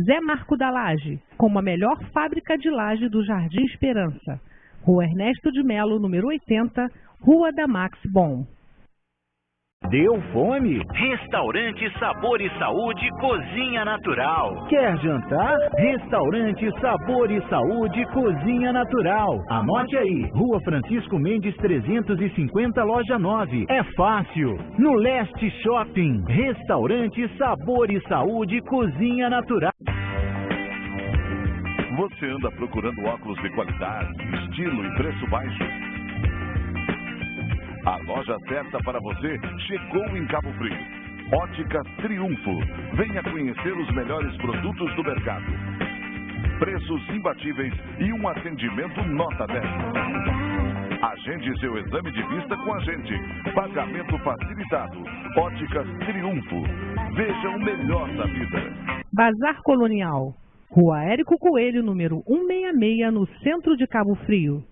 Zé Marco da Laje, como a melhor fábrica de laje do Jardim Esperança. Rua Ernesto de Melo, número 80, Rua da Max Bom. Deu fome? Restaurante Sabor e Saúde Cozinha Natural. Quer jantar? Restaurante Sabor e Saúde Cozinha Natural. Anote aí, Rua Francisco Mendes 350, Loja 9. É fácil. No Leste Shopping. Restaurante Sabor e Saúde Cozinha Natural. Você anda procurando óculos de qualidade, estilo e preço baixo? A loja certa para você chegou em Cabo Frio. Óticas Triunfo. Venha conhecer os melhores produtos do mercado. Preços imbatíveis e um atendimento nota 10. Agende seu exame de vista com a gente. Pagamento facilitado. Óticas Triunfo. Veja o melhor da vida. Bazar Colonial. Rua Érico Coelho, número 166, no centro de Cabo Frio.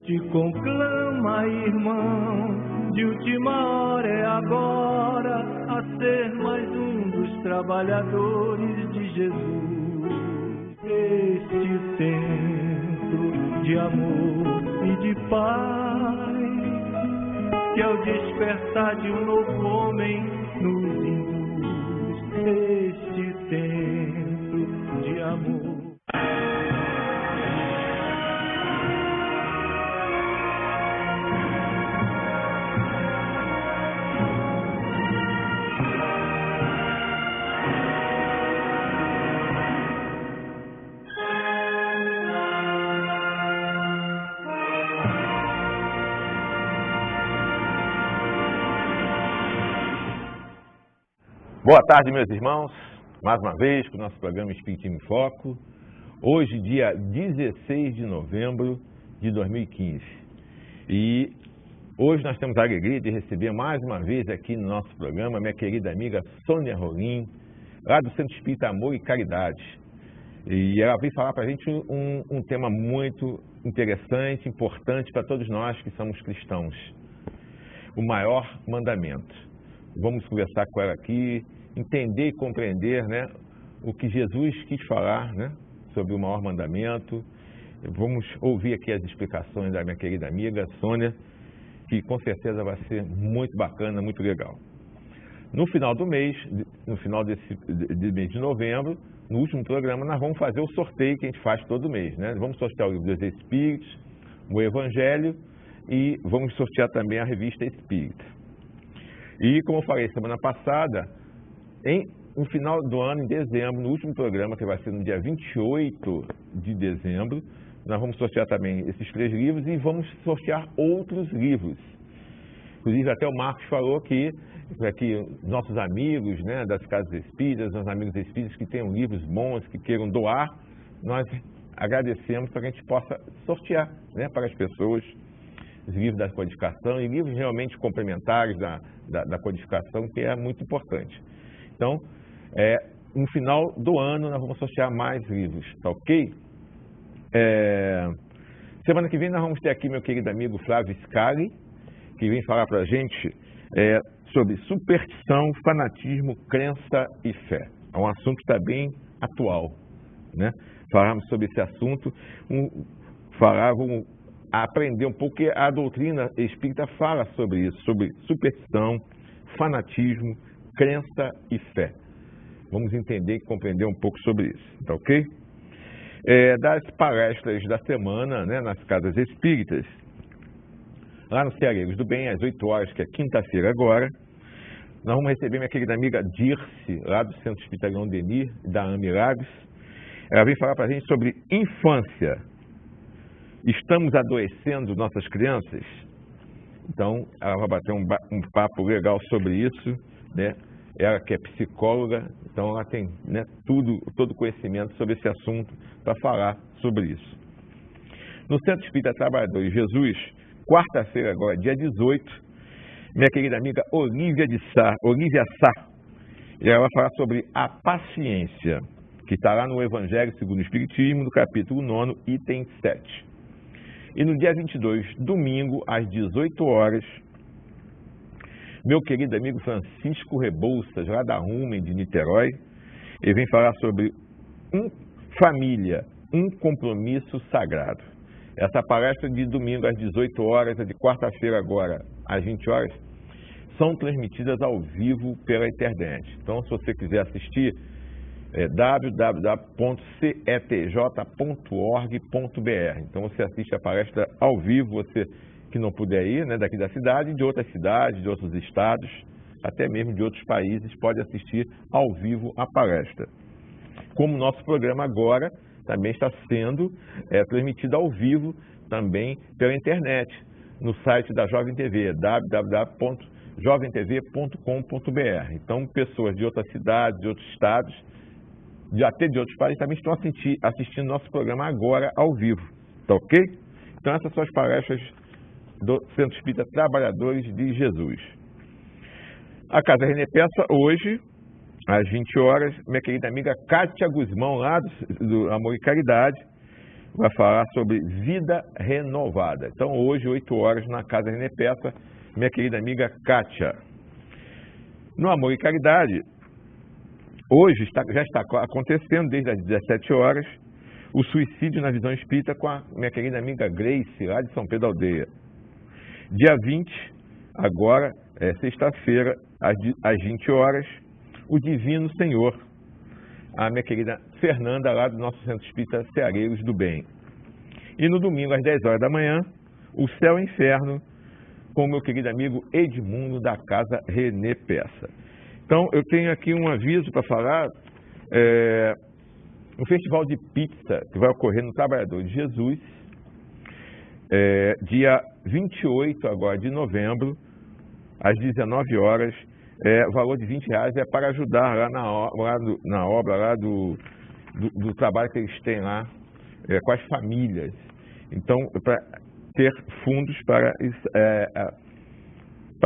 Te conclama, irmão, de última hora é agora, a ser mais um dos trabalhadores de Jesus. Este tempo de amor e de paz, que ao despertar de um novo homem nos induz. Este tempo de amor. Boa tarde, meus irmãos, mais uma vez com o nosso programa Espiritismo em Foco, hoje dia 16 de novembro de 2015. E hoje nós temos a alegria de receber mais uma vez aqui no nosso programa minha querida amiga Sônia Rolim, lá do Centro Espírita Amor e Caridade. E ela veio falar para a gente um tema muito interessante, importante para todos nós que somos cristãos, o maior mandamento. Vamos conversar com ela aqui, entender e compreender, né, o que Jesus quis falar, né, sobre o maior mandamento. Vamos ouvir aqui as explicações da minha querida amiga Sônia, que com certeza vai ser muito bacana, muito legal. No final do mês, no final desse mês de novembro, no último programa, nós vamos fazer o sorteio que a gente faz todo mês, né? Vamos sortear o livro dos Espíritos, o Evangelho e vamos sortear também a revista Espírita. E, como eu falei semana passada, no final do ano, em dezembro, no último programa, que vai ser no dia 28 de dezembro, nós vamos sortear também esses 3 livros e vamos sortear outros livros. Inclusive, até o Marcos falou que nossos amigos, né, das casas espíritas, nossos amigos espíritas que tenham livros bons, que queiram doar, nós agradecemos para que a gente possa sortear, né, para as pessoas os livros da codificação e livros realmente complementares da codificação, que é muito importante. Então, no final do ano, nós vamos sortear mais livros, tá ok? Semana que vem nós vamos ter aqui meu querido amigo Flávio Scali, que vem falar para a gente sobre superstição, fanatismo, crença e fé. É um assunto que está bem atual, né? Falarmos sobre esse assunto, vamos aprender um pouco, que a doutrina espírita fala sobre isso, sobre superstição, fanatismo, crença e fé. Vamos entender e compreender um pouco sobre isso, tá ok? Das palestras da semana, né, nas casas espíritas, lá no Ceareiros do Bem, às 8 horas, que é quinta-feira agora, nós vamos receber minha querida amiga Dirce, lá do Centro Espírita Leon Denis, da Amilagres. Ela vem falar para a gente sobre infância. Estamos adoecendo nossas crianças? Então, ela vai bater um papo legal sobre isso, né? ela que é psicóloga, então ela tem, né, todo conhecimento sobre esse assunto para falar sobre isso. No Centro Espírita Trabalhadores de Jesus, quarta-feira agora, dia 18, minha querida amiga Olívia Sá, ela vai falar sobre a paciência, que está lá no Evangelho segundo o Espiritismo, no capítulo 9, item 7. E no dia 22, domingo, às 18 horas, meu querido amigo Francisco Rebouças, lá da Rumen de Niterói, ele vem falar sobre família, um compromisso sagrado. Essa palestra de domingo às 18 horas, a de quarta-feira agora às 20 horas, são transmitidas ao vivo pela internet. Então, se você quiser assistir, é www.cetj.org.br. Então, você assiste a palestra ao vivo, você que não puder ir, né, daqui da cidade, de outras cidades, de outros estados, até mesmo de outros países, pode assistir ao vivo a palestra. Como o nosso programa agora também está sendo transmitido ao vivo também pela internet, no site da Jovem TV, www.jovemtv.com.br. Então, pessoas de outras cidades, de outros estados, até de outros países, também estão assistindo nosso programa agora ao vivo. Tá ok? Então, essas são as palestras do Centro Espírita Trabalhadores de Jesus. A Casa René Peça, hoje, às 20 horas, minha querida amiga Kátia Guzmão, lá do Amor e Caridade, vai falar sobre vida renovada. Então, hoje, 8 horas, na Casa René Peça, minha querida amiga Kátia. No Amor e Caridade, hoje já está acontecendo, desde as 17 horas, o suicídio na visão espírita com a minha querida amiga Grace, lá de São Pedro Aldeia. Dia 20, agora, sexta-feira, às 20 horas, o Divino Senhor, a minha querida Fernanda, lá do nosso Centro Espírita Ceareiros do Bem. E no domingo, às 10 horas da manhã, o Céu e Inferno, com o meu querido amigo Edmundo, da Casa René Peça. Então, eu tenho aqui um aviso para falar, um festival de pizza que vai ocorrer no Trabalhador de Jesus, dia 28 agora de novembro, às 19 horas, o valor de R$20 é para ajudar lá na obra lá do trabalho que eles têm lá com as famílias. Então, para ter fundos para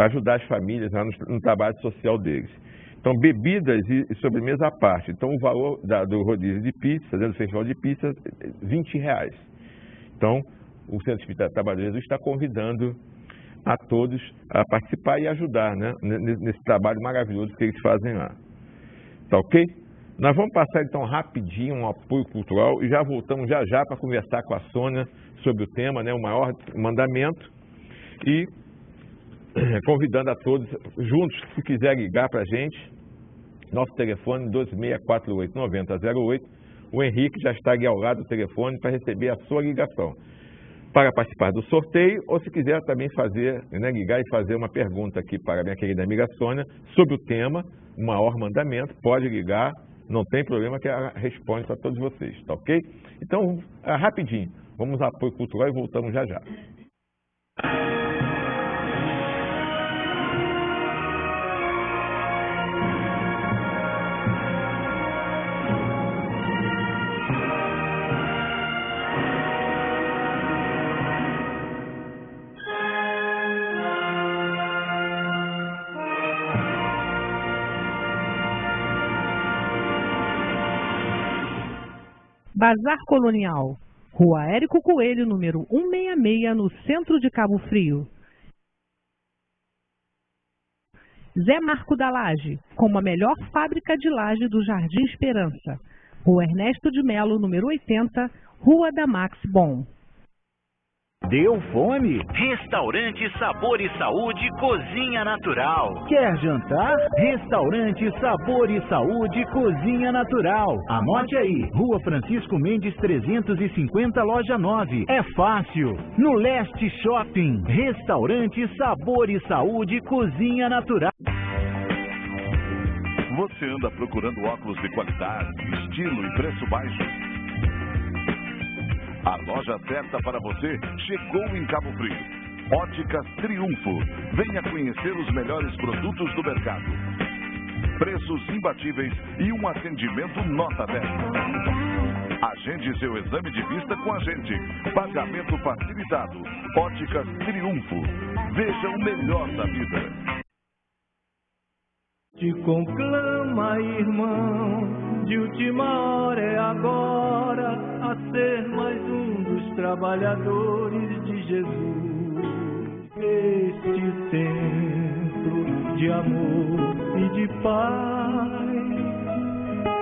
ajudar as famílias lá no trabalho social deles. Então, bebidas e sobremesa à parte. Então, o valor do rodízio de pizza, do festival de pizza, R$20. Então, o Centro Espírita Trabalhadores está convidando a todos a participar e ajudar, né, nesse trabalho maravilhoso que eles fazem lá. Tá ok? Nós vamos passar então rapidinho um apoio cultural e já voltamos já para conversar com a Sônia sobre o tema, né, o maior mandamento, e convidando a todos juntos, se quiser ligar para a gente, nosso telefone 2648-9008, o Henrique já está aqui ao lado do telefone para receber a sua ligação, para participar do sorteio, ou se quiser também fazer, né, ligar e fazer uma pergunta aqui para a minha querida amiga Sônia sobre o tema, o maior mandamento, pode ligar, não tem problema que ela responde para todos vocês, tá ok? Então, rapidinho, vamos ao apoio cultural e voltamos já. Bazar Colonial, Rua Érico Coelho, número 166, no centro de Cabo Frio. Zé Marco da Laje, como a melhor fábrica de laje do Jardim Esperança. Rua Ernesto de Melo, número 80, Rua da Max Bon. Deu fome? Restaurante Sabor e Saúde Cozinha Natural. Quer jantar? Restaurante Sabor e Saúde Cozinha Natural. Anote aí, Rua Francisco Mendes 350, Loja 9. É fácil. No Leste Shopping. Restaurante Sabor e Saúde Cozinha Natural. Você anda procurando óculos de qualidade, estilo e preço baixo? A loja certa para você chegou em Cabo Frio. Óticas Triunfo. Venha conhecer os melhores produtos do mercado. preços imbatíveis e um atendimento nota 10. Agende seu exame de vista com a gente. Pagamento facilitado. Óticas Triunfo. Veja o melhor da vida. Te conclama, irmão, de última hora é agora, a ser mais um dos trabalhadores de Jesus. Este tempo de amor e de paz,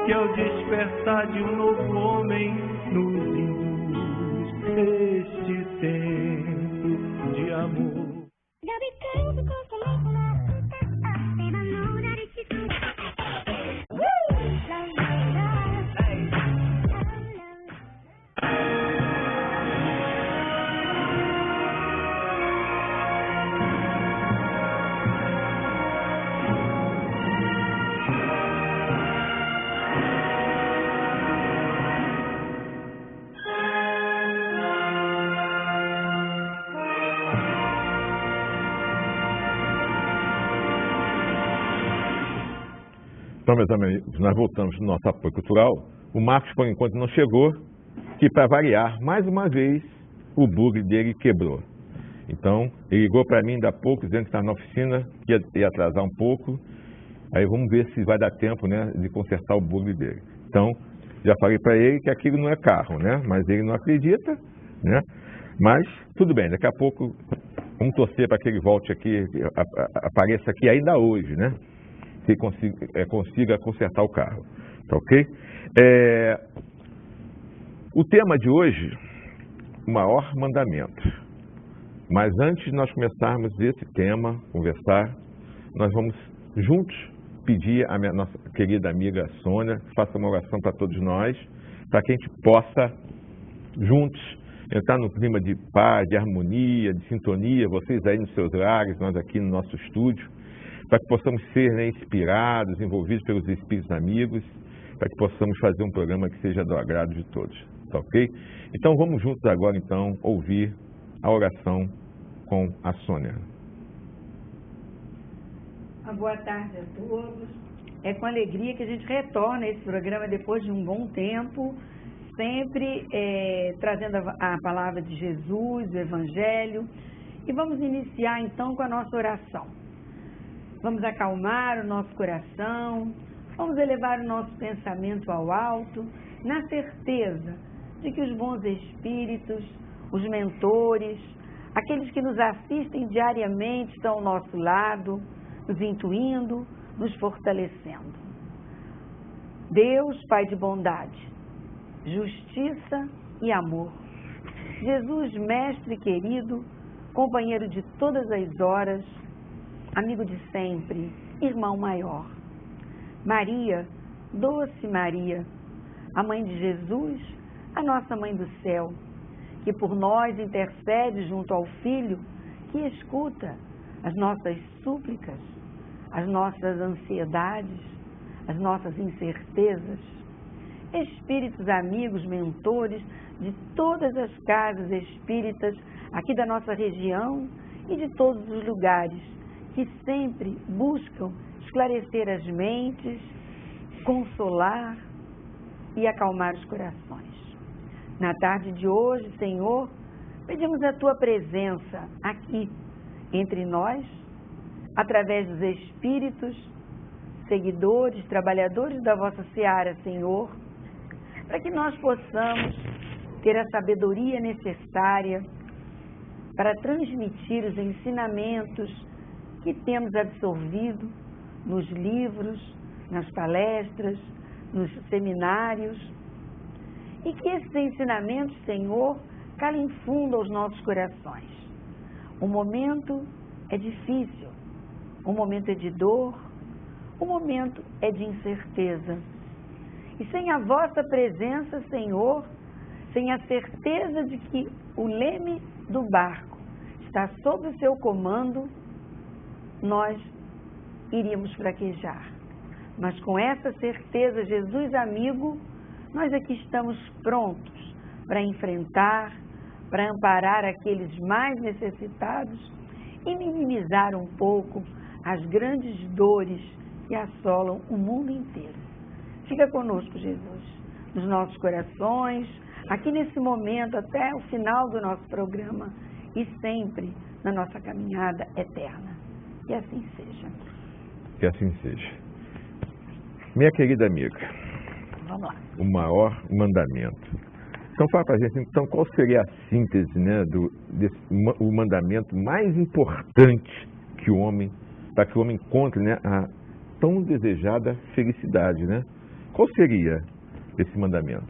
que ao despertar de um novo homem nos induz. Este tempo de amor. Então, meus amigos, nós voltamos no nosso apoio cultural. O Marcos, por enquanto, não chegou, que para variar, mais uma vez, o bug dele quebrou. Então, ele ligou para mim ainda há pouco, dizendo que está na oficina, que ia atrasar um pouco. Aí vamos ver se vai dar tempo, né, de consertar o bug dele. Então, já falei para ele que aquilo não é carro, né, mas ele não acredita, né. Mas, tudo bem, daqui a pouco, vamos torcer para que ele volte aqui, apareça aqui ainda hoje, né. Se consiga consertar o carro, tá ok? O tema de hoje, o maior mandamento. Mas antes de nós começarmos esse tema, conversar, nós vamos juntos pedir à nossa querida amiga Sônia que faça uma oração para todos nós, para que a gente possa juntos entrar no clima de paz, de harmonia, de sintonia, vocês aí nos seus lares, nós aqui no nosso estúdio, para que possamos ser, né, inspirados, envolvidos pelos espíritos amigos, para que possamos fazer um programa que seja do agrado de todos, tá ok? Então vamos juntos agora, então, ouvir a oração com a Sônia. Uma boa tarde a todos. É com alegria que a gente retorna a esse programa depois de um bom tempo, sempre trazendo a palavra de Jesus, o Evangelho. E vamos iniciar então com a nossa oração. Vamos acalmar o nosso coração, vamos elevar o nosso pensamento ao alto, na certeza de que os bons espíritos, os mentores, aqueles que nos assistem diariamente estão ao nosso lado, nos intuindo, nos fortalecendo. Deus, Pai de bondade, justiça e amor. Jesus, Mestre querido, companheiro de todas as horas, amigo de sempre, irmão maior. Maria, doce Maria, a mãe de Jesus, a nossa mãe do céu, que por nós intercede junto ao Filho, que escuta as nossas súplicas, as nossas ansiedades, as nossas incertezas. Espíritos amigos, mentores de todas as casas espíritas aqui da nossa região e de todos os lugares, que sempre buscam esclarecer as mentes, consolar e acalmar os corações. Na tarde de hoje, Senhor, pedimos a Tua presença aqui entre nós, através dos espíritos, seguidores, trabalhadores da Vossa Seara, Senhor, para que nós possamos ter a sabedoria necessária para transmitir os ensinamentos que temos absorvido nos livros, nas palestras, nos seminários, e que esses ensinamentos, Senhor, calem fundo aos nossos corações. O momento é difícil, o momento é de dor, o momento é de incerteza. E sem a vossa presença, Senhor, sem a certeza de que o leme do barco está sob o seu comando, nós iríamos fraquejar. Mas com essa certeza, Jesus amigo, nós aqui estamos prontos para enfrentar, para amparar aqueles mais necessitados e minimizar um pouco as grandes dores que assolam o mundo inteiro. Fica conosco, Jesus, nos nossos corações, aqui nesse momento, até o final do nosso programa e sempre na nossa caminhada eterna. Que assim seja. Que assim seja. Minha querida amiga, vamos lá. O maior mandamento. Então, fala para a gente, então, qual seria a síntese, né, o mandamento mais importante que o homem, para que o homem encontre, né, a tão desejada felicidade, né? Qual seria esse mandamento?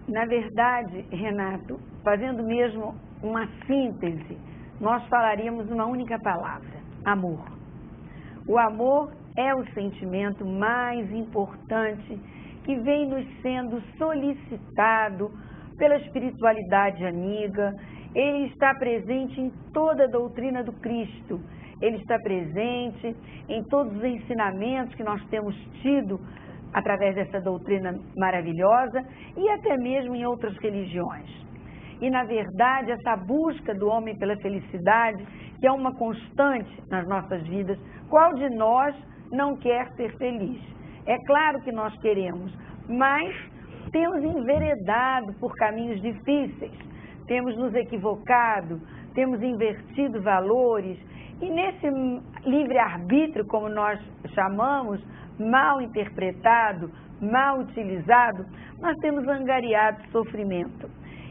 Na verdade, Renato, fazendo mesmo uma síntese, nós falaríamos uma única palavra: amor. O amor é o sentimento mais importante que vem nos sendo solicitado pela espiritualidade amiga. Ele está presente em toda a doutrina do Cristo. Ele está presente em todos os ensinamentos que nós temos tido através dessa doutrina maravilhosa e até mesmo em outras religiões. E, na verdade, essa busca do homem pela felicidade, que é uma constante nas nossas vidas, qual de nós não quer ser feliz? É claro que nós queremos, mas temos enveredado por caminhos difíceis, temos nos equivocado, temos invertido valores e nesse livre-arbítrio, como nós chamamos, mal interpretado, mal utilizado, nós temos angariado sofrimento.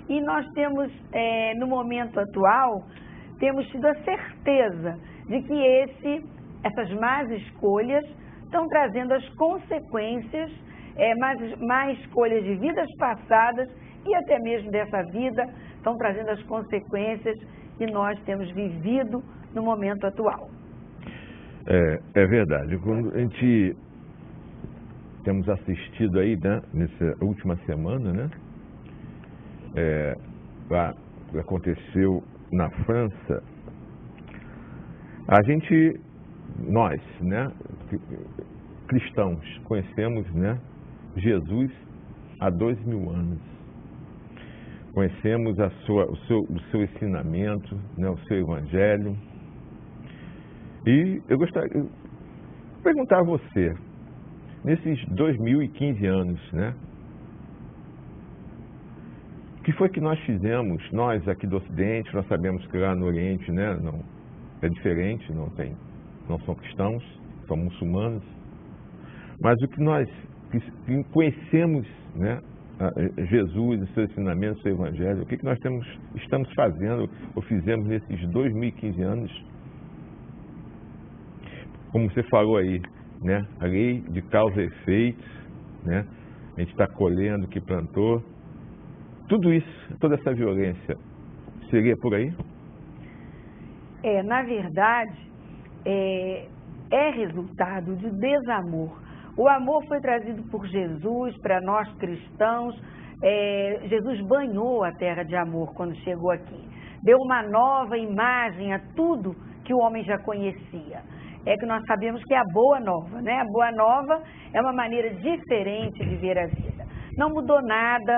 E nós temos, no momento atual, temos tido a certeza de que essas más escolhas estão trazendo as consequências, más escolhas de vidas passadas e até mesmo dessa vida, estão trazendo as consequências que nós temos vivido no momento atual. É verdade. Quando a gente temos assistido aí, né, nessa última semana, né, lá aconteceu na França, nós, né, cristãos, conhecemos, né, Jesus há 2000 anos. Conhecemos o seu ensinamento, né, o seu evangelho. E eu gostaria de perguntar a você, nesses 2015 anos, né, o que foi que nós fizemos, nós aqui do Ocidente? Nós sabemos que lá no Oriente, né, não, é diferente, não são cristãos, são muçulmanos. Mas o que nós conhecemos, né, Jesus, o seu ensinamento, o seu evangelho, o que nós estamos fazendo ou fizemos nesses 2015 anos? Como você falou aí, né, a lei de causa e efeito, né, a gente está colhendo o que plantou. Tudo isso, toda essa violência, seria por aí? Na verdade, é resultado de desamor. O amor foi trazido por Jesus para nós cristãos. Jesus banhou a terra de amor quando chegou aqui. Deu uma nova imagem a tudo que o homem já conhecia. É que nós sabemos que é a boa nova, né? A boa nova é uma maneira diferente de ver a vida. Não mudou nada,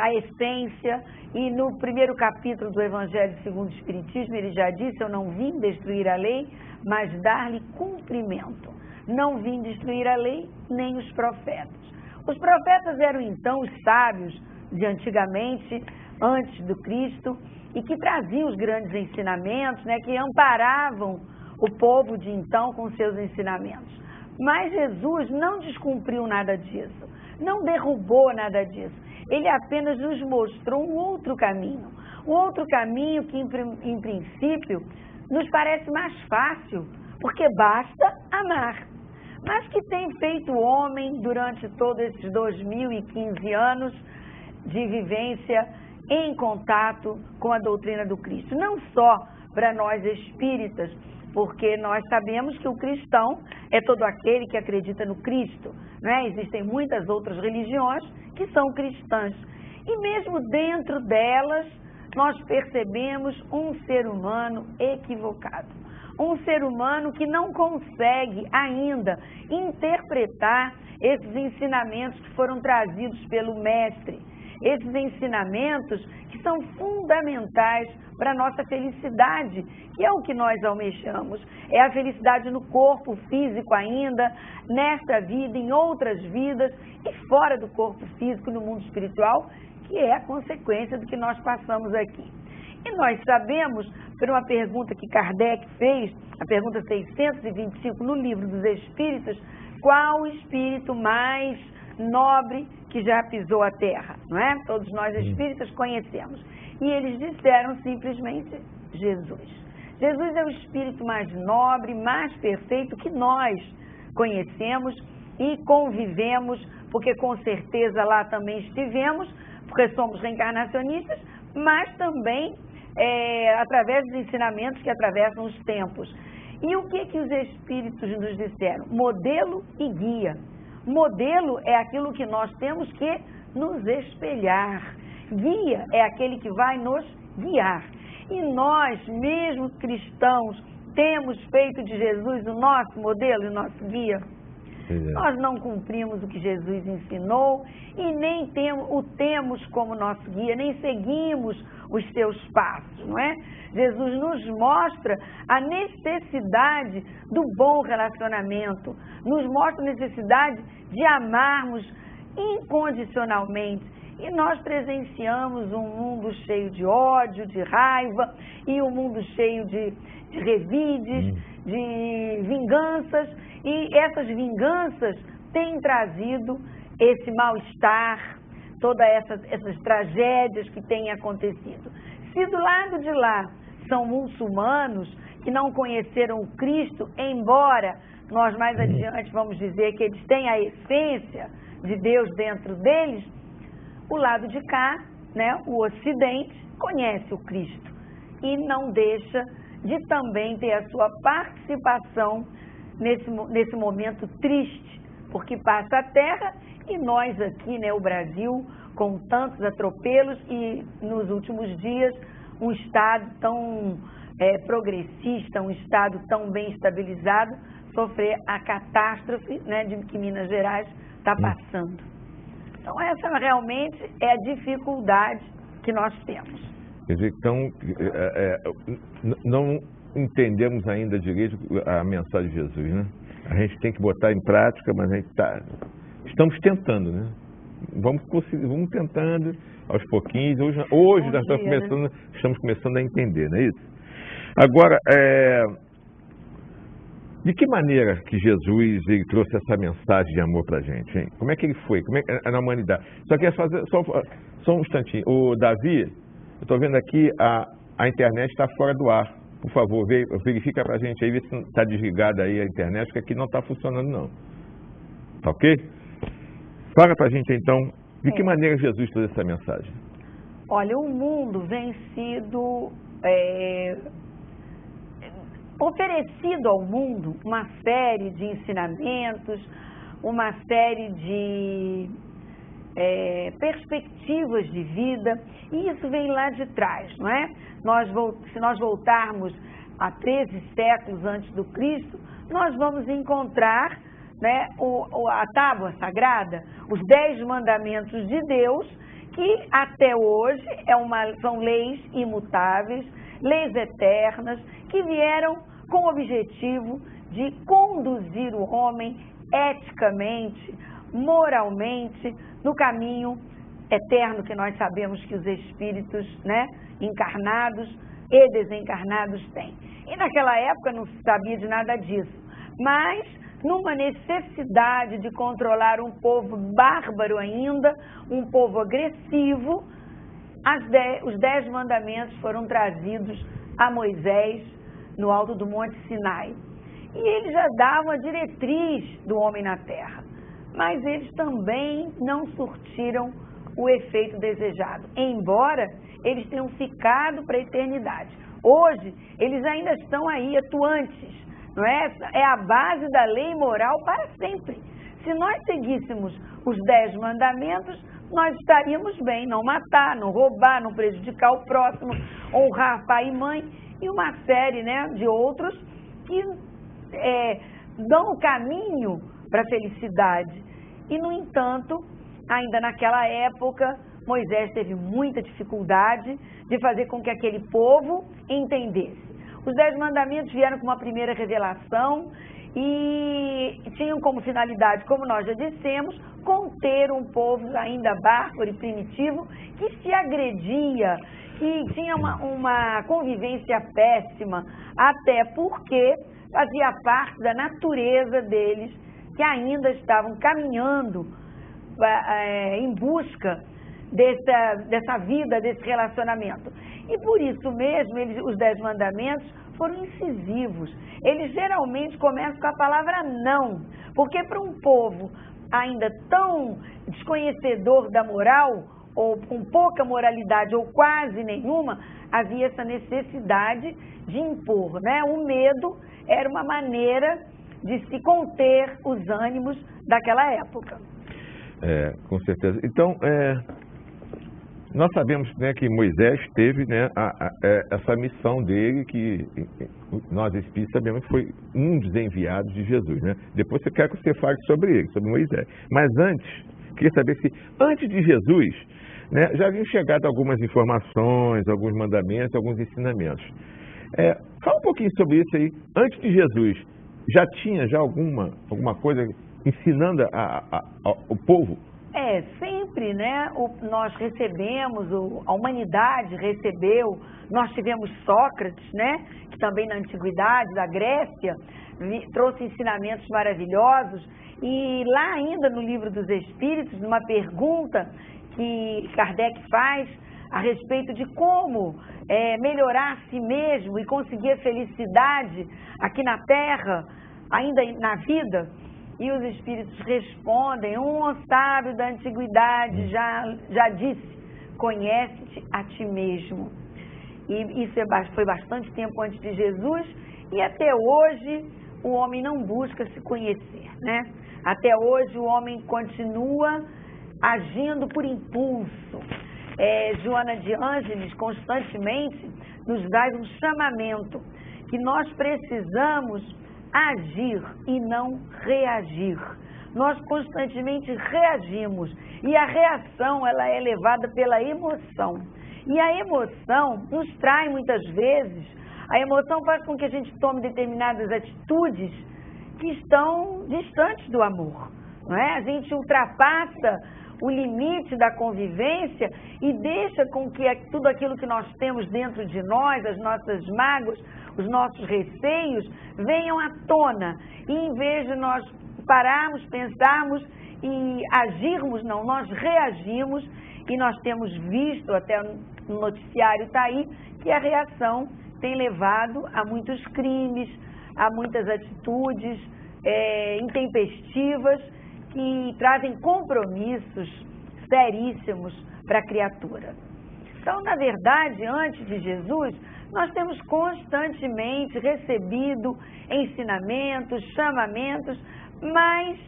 a essência. E no primeiro capítulo do Evangelho segundo o Espiritismo, ele já disse: eu não vim destruir a lei, mas dar-lhe cumprimento. Não vim destruir a lei, nem os profetas. Os profetas eram então os sábios de antigamente, antes do Cristo, e que traziam os grandes ensinamentos, né, que amparavam o povo de então com seus ensinamentos. Mas Jesus não descumpriu nada disso, não derrubou nada disso. Ele apenas nos mostrou um outro caminho que em princípio nos parece mais fácil, porque basta amar. Mas que tem feito o homem durante todos esses 2015 anos de vivência em contato com a doutrina do Cristo. Não só para nós espíritas, porque nós sabemos que o cristão é todo aquele que acredita no Cristo, né? Existem muitas outras religiões que são cristãs. E mesmo dentro delas, nós percebemos um ser humano equivocado. Um ser humano que não consegue ainda interpretar esses ensinamentos que foram trazidos pelo Mestre. Esses ensinamentos que são fundamentais para a nossa felicidade, que é o que nós almejamos. É a felicidade no corpo físico ainda, nesta vida, em outras vidas e fora do corpo físico, no mundo espiritual, que é a consequência do que nós passamos aqui. E nós sabemos, por uma pergunta que Kardec fez, a pergunta 625 no Livro dos Espíritos, qual o espírito mais nobre que já pisou a terra, não é? Todos nós espíritas conhecemos. E eles disseram simplesmente Jesus. Jesus é o espírito mais nobre, mais perfeito que nós conhecemos e convivemos, porque com certeza lá também estivemos, porque somos reencarnacionistas, mas também através dos ensinamentos que atravessam os tempos. E o que os espíritos nos disseram? Modelo e guia. Modelo é aquilo que nós temos que nos espelhar. Guia é aquele que vai nos guiar. E nós, mesmo cristãos, temos feito de Jesus o nosso modelo e o nosso guia. Nós não cumprimos o que Jesus ensinou e nem o temos como nosso guia, nem seguimos os seus passos, não é? Jesus nos mostra a necessidade do bom relacionamento, nos mostra a necessidade de amarmos incondicionalmente. E nós presenciamos um mundo cheio de ódio, de raiva, e um mundo cheio de revides, de vinganças, e essas vinganças têm trazido esse mal-estar, todas essas tragédias que têm acontecido. Se do lado de lá são muçulmanos que não conheceram o Cristo, embora nós mais adiante vamos dizer que eles têm a essência de Deus dentro deles, o lado de cá, né, o Ocidente, conhece o Cristo e não deixa de também ter a sua participação nesse momento triste, porque passa a Terra e nós aqui, né, o Brasil, com tantos atropelos e nos últimos dias um Estado tão progressista, um Estado tão bem estabilizado, sofrer a catástrofe, né, de que Minas Gerais está passando. Então essa realmente é a dificuldade que nós temos. Quer dizer, então, não entendemos ainda direito a mensagem de Jesus, né? A gente tem que botar em prática, mas a gente estamos tentando, né? Vamos tentando aos pouquinhos. Hoje nós estamos começando a entender, não é isso? Agora, de que maneira que Jesus trouxe essa mensagem de amor para a gente, hein? Como é que ele foi? Como é que na humanidade? Só que só um instantinho. O Davi, eu estou vendo aqui, a internet está fora do ar. Por favor, verifica para a gente aí, vê se está desligada aí a internet, porque aqui não está funcionando não. Tá ok? Fala para a gente então, de que maneira Jesus trouxe essa mensagem? Olha, o mundo vem sido oferecido ao mundo uma série de ensinamentos, uma série de perspectivas de vida, e isso vem lá de trás, não é? Se nós voltarmos a 13 séculos antes do Cristo, nós vamos encontrar, né, a tábua sagrada, os 10 mandamentos de Deus, que até hoje são leis imutáveis, leis eternas, que vieram com o objetivo de conduzir o homem eticamente, moralmente, no caminho eterno que nós sabemos que os espíritos, né, encarnados e desencarnados têm. E naquela época não se sabia de nada disso, mas numa necessidade de controlar um povo bárbaro ainda, um povo agressivo, os 10 mandamentos foram trazidos a Moisés no alto do Monte Sinai. E eles já davam a diretriz do homem na terra, mas eles também não surtiram o efeito desejado, embora eles tenham ficado para a eternidade. Hoje, eles ainda estão aí atuantes, não é? É a base da lei moral para sempre. Se nós seguíssemos os 10 mandamentos, nós estaríamos bem, não matar, não roubar, não prejudicar o próximo, honrar pai e mãe, e uma série, né, de outros que dão o caminho para a felicidade. E, no entanto, ainda naquela época, Moisés teve muita dificuldade de fazer com que aquele povo entendesse. Os 10 mandamentos vieram com uma primeira revelação e tinham como finalidade, como nós já dissemos, conter um povo ainda bárbaro e primitivo que se agredia, que tinha uma convivência péssima, até porque fazia parte da natureza deles, que ainda estavam caminhando em busca dessa vida, desse relacionamento. E por isso mesmo, os 10 mandamentos foram incisivos. Eles geralmente começam com a palavra não, porque para um povo ainda tão desconhecedor da moral, ou com pouca moralidade, ou quase nenhuma, havia essa necessidade de impor, né? O medo era uma maneira de se conter os ânimos daquela época. Com certeza. Então, nós sabemos, né, que Moisés teve, né, essa missão dele, que nós espíritos sabemos que foi um dos enviados de Jesus, né? Depois eu quero que você fale sobre ele, sobre Moisés. Mas antes, queria saber se antes de Jesus, né, já haviam chegado algumas informações, alguns mandamentos, alguns ensinamentos. Fala um pouquinho sobre isso aí. Antes de Jesus, já tinha alguma coisa ensinando o povo? Sempre, né? Nós recebemos, a humanidade recebeu, nós tivemos Sócrates, né? Que também na antiguidade, da Grécia, trouxe ensinamentos maravilhosos. E lá ainda no Livro dos Espíritos, numa pergunta que Kardec faz a respeito de como melhorar a si mesmo e conseguir a felicidade aqui na Terra, ainda na vida, e os espíritos respondem: um sábio da antiguidade já disse, conhece-te a ti mesmo. E isso foi bastante tempo antes de Jesus, e até hoje o homem não busca se conhecer, né? Até hoje o homem continua agindo por impulso. Joana de Ângeles constantemente nos dá um chamamento que nós precisamos agir e não reagir. Nós constantemente reagimos e a reação ela é levada pela emoção. E a emoção nos trai muitas vezes, a emoção faz com que a gente tome determinadas atitudes que estão distantes do amor, não é? A gente ultrapassa o limite da convivência e deixa com que tudo aquilo que nós temos dentro de nós, as nossas mágoas, os nossos receios, venham à tona. E em vez de nós pararmos, pensarmos e agirmos, não, nós reagimos, e nós temos visto, até no noticiário está aí, que a reação tem levado a muitos crimes, a muitas atitudes intempestivas, que trazem compromissos seríssimos para a criatura. Então, na verdade, antes de Jesus, nós temos constantemente recebido ensinamentos, chamamentos, mas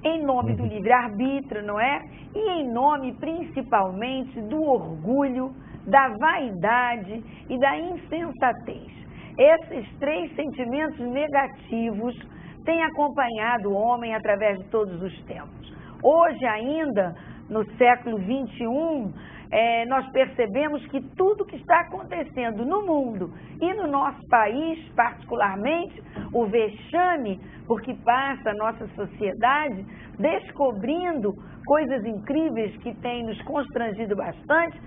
em nome do livre-arbítrio, não é? E em nome principalmente do orgulho, da vaidade e da insensatez. Esses 3 sentimentos negativos têm acompanhado o homem através de todos os tempos. Hoje ainda, no século XXI, nós percebemos que tudo que está acontecendo no mundo e no nosso país, particularmente, o vexame por que passa a nossa sociedade, descobrindo coisas incríveis que têm nos constrangido bastante,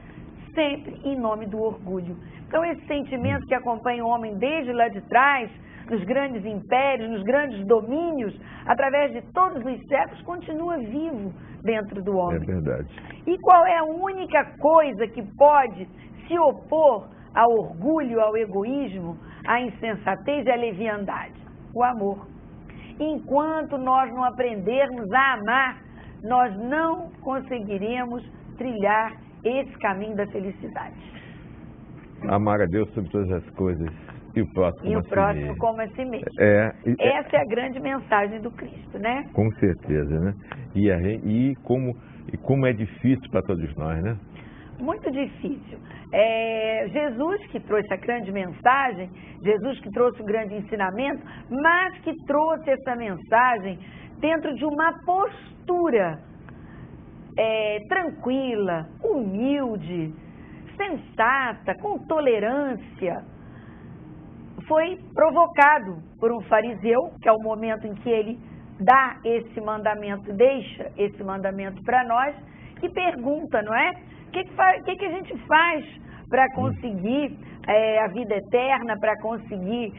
sempre em nome do orgulho. Então, esse sentimento que acompanha o homem desde lá de trás, nos grandes impérios, nos grandes domínios, através de todos os séculos, continua vivo dentro do homem. É verdade. E qual é a única coisa que pode se opor ao orgulho, ao egoísmo, à insensatez e à leviandade? O amor. Enquanto nós não aprendermos a amar, nós não conseguiremos trilhar esse caminho da felicidade. Amar a Deus sobre todas as coisas. E o próximo como a si mesmo. Essa é a grande mensagem do Cristo, né? Com certeza, né? E como é difícil para todos nós, né? Muito difícil. Jesus que trouxe a grande mensagem, Jesus que trouxe o grande ensinamento, mas que trouxe essa mensagem dentro de uma postura tranquila, humilde, sensata, com tolerância, foi provocado por um fariseu, que é o momento em que ele dá esse mandamento, deixa esse mandamento para nós, que pergunta, não é? O que a gente faz para conseguir a vida eterna, para conseguir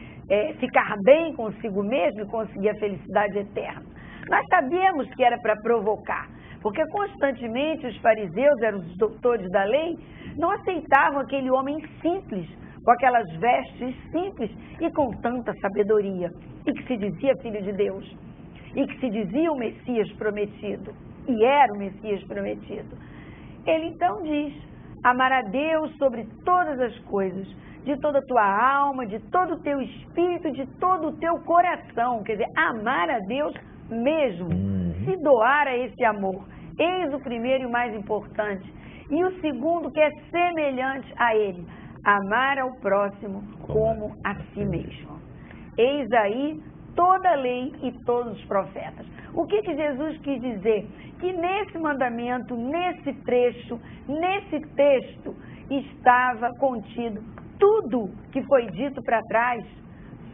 ficar bem consigo mesmo e conseguir a felicidade eterna? Nós sabíamos que era para provocar, porque constantemente os fariseus, eram os doutores da lei, não aceitavam aquele homem simples, com aquelas vestes simples e com tanta sabedoria, e que se dizia filho de Deus, e que se dizia o Messias prometido, e era o Messias prometido. Ele então diz: amar a Deus sobre todas as coisas, de toda a tua alma, de todo o teu espírito, de todo o teu coração. Quer dizer, amar a Deus mesmo, se doar a esse amor. Eis o primeiro e o mais importante. E o segundo, que é semelhante a ele: amar ao próximo como a si mesmo. Eis aí toda a lei e todos os profetas. O que Jesus quis dizer? Que nesse mandamento, nesse trecho, nesse texto, estava contido tudo que foi dito para trás.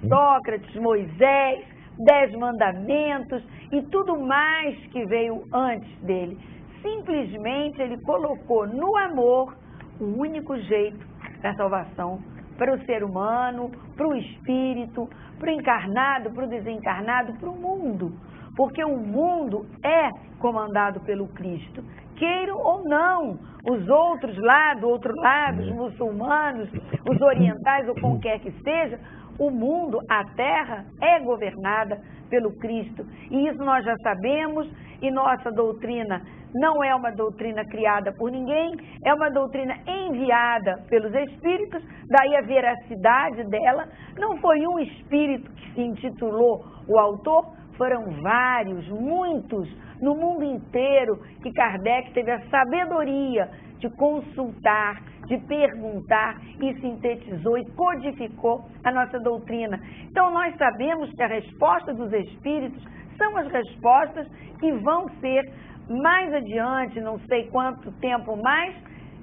Sócrates, Moisés, 10 mandamentos e tudo mais que veio antes dele. Simplesmente ele colocou no amor o único jeito da salvação para o ser humano, para o espírito, para o encarnado, para o desencarnado, para o mundo. Porque o mundo é comandado pelo Cristo. Queiram ou não, os outros lá do outro lado, os muçulmanos, os orientais ou como quer que seja, o mundo, a terra, é governada pelo Cristo. E isso nós já sabemos, e nossa doutrina não é uma doutrina criada por ninguém, é uma doutrina enviada pelos Espíritos, daí a veracidade dela. Não foi um Espírito que se intitulou o autor, foram vários, muitos, no mundo inteiro, que Kardec teve a sabedoria de consultar, de perguntar e sintetizou e codificou a nossa doutrina. Então nós sabemos que a resposta dos Espíritos são as respostas que vão ser mais adiante, não sei quanto tempo mais,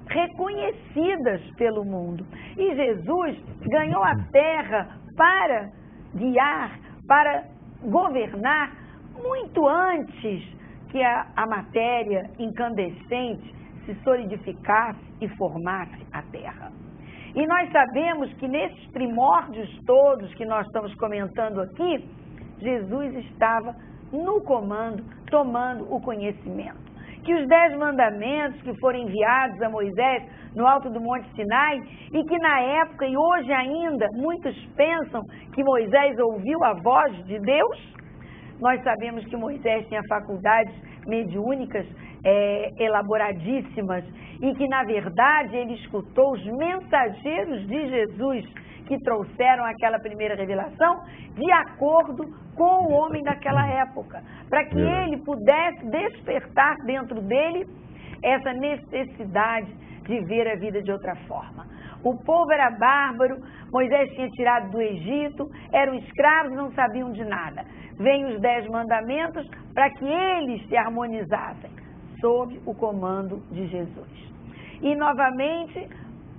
reconhecidas pelo mundo. E Jesus ganhou a terra para guiar, para governar, muito antes que a matéria incandescente se solidificasse e formasse a terra. E nós sabemos que nesses primórdios todos que nós estamos comentando aqui, Jesus estava no comando, tomando o conhecimento. Que os 10 mandamentos que foram enviados a Moisés no alto do Monte Sinai, e que na época e hoje ainda muitos pensam que Moisés ouviu a voz de Deus, nós sabemos que Moisés tinha faculdades mediúnicas elaboradíssimas, e que na verdade ele escutou os mensageiros de Jesus que trouxeram aquela primeira revelação de acordo com o homem daquela época, para que ele pudesse despertar dentro dele essa necessidade de ver a vida de outra forma. O povo era bárbaro, Moisés tinha tirado do Egito, eram escravos e não sabiam de nada. Vêm os 10 mandamentos para que eles se harmonizassem sob o comando de Jesus. E novamente,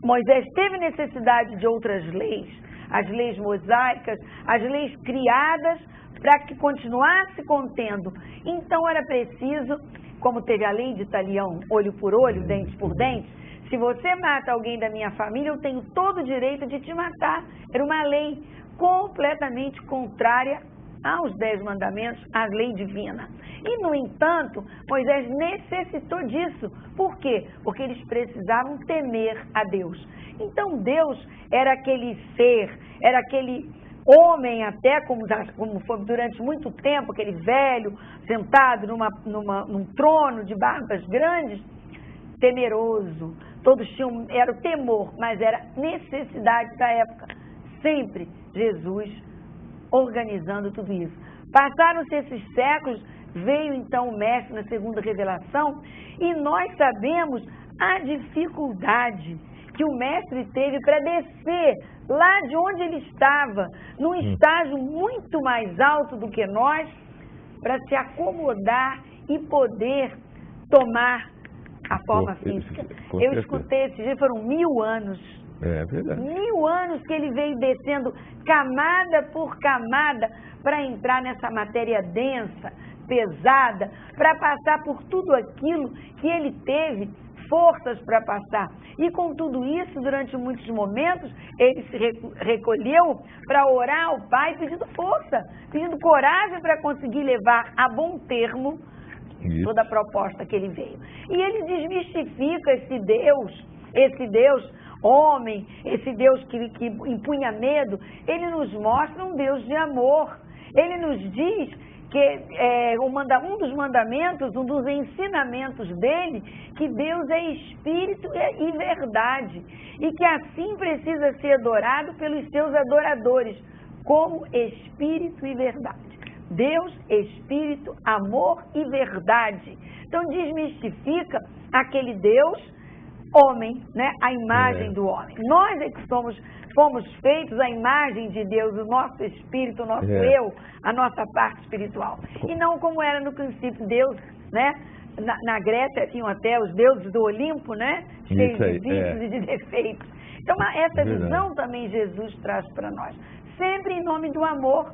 Moisés teve necessidade de outras leis, as leis mosaicas, as leis criadas para que continuasse contendo. Então era preciso, como teve a lei de Talião, olho por olho, dente por dente, se você mata alguém da minha família, eu tenho todo o direito de te matar. Era uma lei completamente contrária aos 10 mandamentos, à lei divina. E, no entanto, Moisés necessitou disso. Por quê? Porque eles precisavam temer a Deus. Então, Deus era aquele ser, era aquele homem até, como foi durante muito tempo, aquele velho, sentado num trono de barbas grandes, temeroso. Todos tinham, era o temor, mas era necessidade da época. Sempre Jesus organizando tudo isso. Passaram-se esses séculos, veio então o Mestre na segunda revelação, e nós sabemos a dificuldade que o Mestre teve para descer lá de onde ele estava, num estágio muito mais alto do que nós, para se acomodar e poder tomar a forma física. Com Eu certeza. escutei esses dias, foram 1000 anos. É verdade. 1000 anos que ele veio descendo camada por camada para entrar nessa matéria densa, pesada, para passar por tudo aquilo que ele teve forças para passar. E com tudo isso, durante muitos momentos, ele se recolheu para orar ao Pai pedindo força, pedindo coragem para conseguir levar a bom termo toda a proposta que ele veio. E ele desmistifica esse Deus homem, esse Deus que impunha medo. Ele nos mostra um Deus de amor. Ele nos diz que um dos mandamentos, um dos ensinamentos dele, que Deus é espírito e verdade, e que assim precisa ser adorado pelos seus adoradores, como espírito e verdade. Deus, espírito, amor e verdade. Então desmistifica aquele Deus homem, né? A imagem do homem. Nós é que fomos feitos à imagem de Deus, o nosso espírito, o nosso eu, a nossa parte espiritual. E não como era no princípio Deus, né? Na Grécia tinham até os deuses do Olimpo, né? Cheios de vícios e de defeitos. Então essa visão também Jesus traz para nós. Sempre em nome do amor.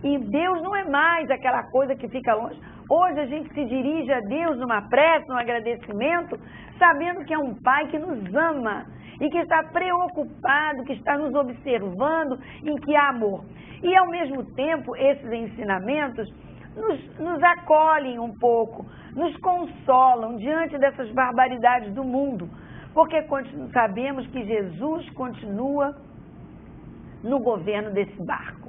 E Deus não é mais aquela coisa que fica longe. Hoje a gente se dirige a Deus numa prece, num agradecimento, sabendo que é um Pai que nos ama e que está preocupado, que está nos observando, em que há amor. E ao mesmo tempo, esses ensinamentos nos acolhem um pouco, nos consolam diante dessas barbaridades do mundo, porque sabemos que Jesus continua no governo desse barco.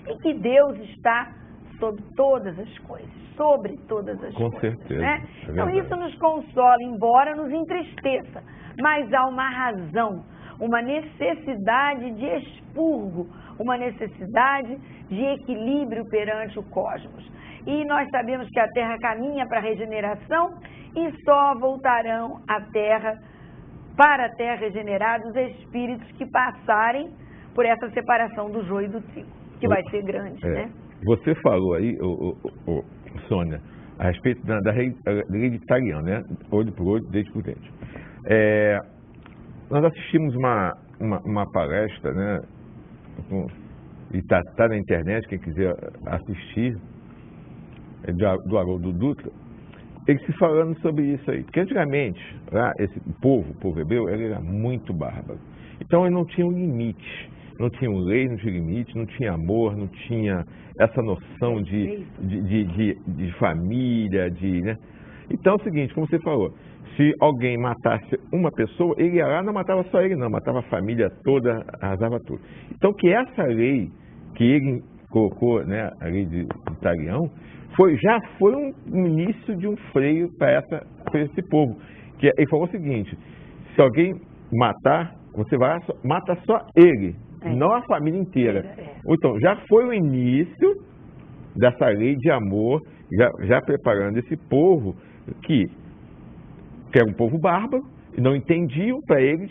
E que Deus está sobre todas as coisas, sobre todas as coisas. Com certeza. Né? Então isso nos consola, embora nos entristeça, mas há uma razão, uma necessidade de expurgo, uma necessidade de equilíbrio perante o cosmos. E nós sabemos que a Terra caminha para a regeneração e só voltarão para a Terra regenerados os espíritos que passarem por essa separação do joio e do trigo, que vai ser grande, né? Você falou aí, Sônia, a respeito da hereditariana, né? Olho por olho, dente por dente. Nós assistimos uma palestra, né? E está na internet, quem quiser assistir, do Haroldo Dutra, ele se falando sobre isso aí. Porque antigamente, lá, o povo hebreu, ele era muito bárbaro. Então ele não tinha um limite. Não tinha lei, não tinha limite, não tinha amor, não tinha essa noção de família, né? Então é o seguinte, como você falou, se alguém matasse uma pessoa, ele ia lá, não matava só ele não, matava a família toda, arrasava tudo. Então que essa lei que ele colocou, né, a lei de Italião, já foi um início de um freio para esse povo. Que ele falou o seguinte, se alguém matar, você vai lá, mata só ele. Não a família inteira. Então, já foi o início dessa lei de amor, já preparando esse povo que era um povo bárbaro, e não entendiam, para eles,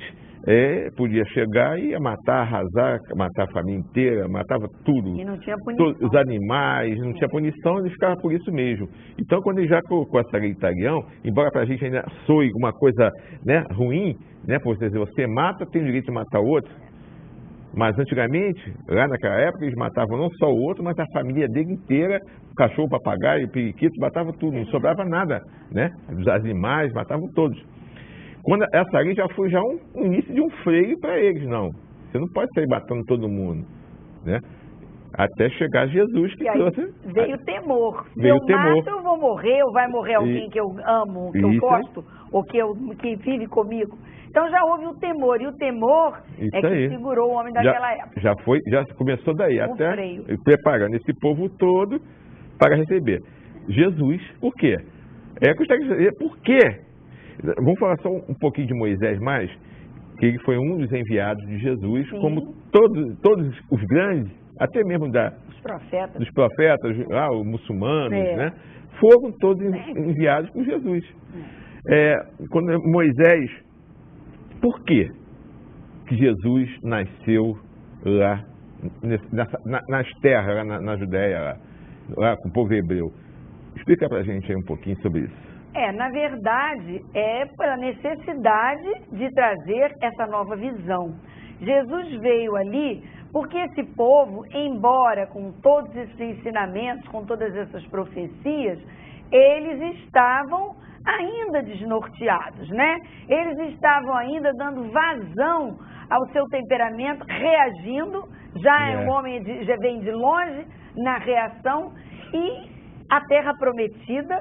podia chegar e ia matar, arrasar, matar a família inteira, matava tudo. E não tinha punição. Os animais, não tinha punição, ele ficava por isso mesmo. Então, quando ele já colocou essa lei italiana, embora para a gente ainda soe uma coisa, né, ruim, né, por dizer, você mata, tem o direito de matar o outro. Mas antigamente, lá naquela época, eles matavam não só o outro, mas a família dele inteira, o cachorro, o papagaio, o periquito, matavam tudo, não sobrava nada, né? Os animais, matavam todos. Quando essa lei já foi um início de um freio para eles, não. Você não pode sair matando todo mundo, né? Até chegar Jesus, que trouxe... Veio o temor. Se eu mato, eu vou morrer, ou vai morrer alguém que eu amo, que eu gosto, ou que vive comigo. Então já houve o temor, e o temor que segurou o homem daquela época. Já começou daí, até preparando esse povo todo para receber. Jesus, por quê? Eu gostaria de dizer, por quê? Vamos falar só um pouquinho de Moisés mais, que ele foi um dos enviados de Jesus, como todos os grandes, até mesmo dos profetas, os muçulmanos, né? Foram todos enviados por Jesus. Quando Moisés, por quê que Jesus nasceu lá, nas terras, lá na Judéia, lá com o povo hebreu? Explica pra gente aí um pouquinho sobre isso. Na verdade, é pela necessidade de trazer essa nova visão. Jesus veio ali porque esse povo, embora com todos esses ensinamentos, com todas essas profecias, eles estavam ainda desnorteados, né? Eles estavam ainda dando vazão ao seu temperamento, reagindo, o homem já vem de longe na reação, e a terra prometida,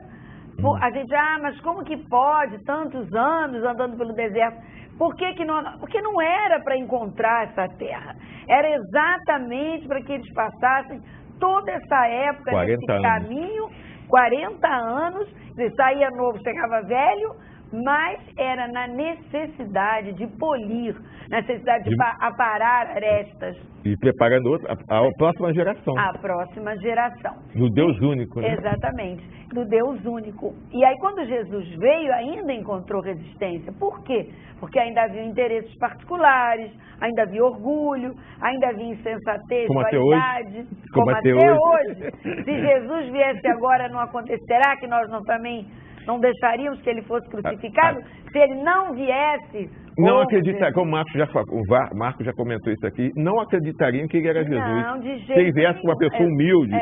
a gente, mas como que pode, tantos anos andando pelo deserto? Porque não era para encontrar essa terra, era exatamente para que eles passassem toda essa época nesse caminho, 40 anos, saía novo, chegava velho, mas era na necessidade de polir, na necessidade de aparar arestas. E preparando a próxima geração. A próxima geração. Do Deus único, né? Exatamente, do Deus único. E aí quando Jesus veio, ainda encontrou resistência. Por quê? Porque ainda havia interesses particulares, ainda havia orgulho, ainda havia insensatez, vaidade. Como até hoje. Se Jesus viesse agora, não acontecerá que nós não deixaríamos que ele fosse crucificado? Se ele não viesse... Não acreditaria, como o Marcos já comentou isso aqui, não acreditariam que ele era Jesus. Não, de jeito se ele viesse como uma pessoa humilde,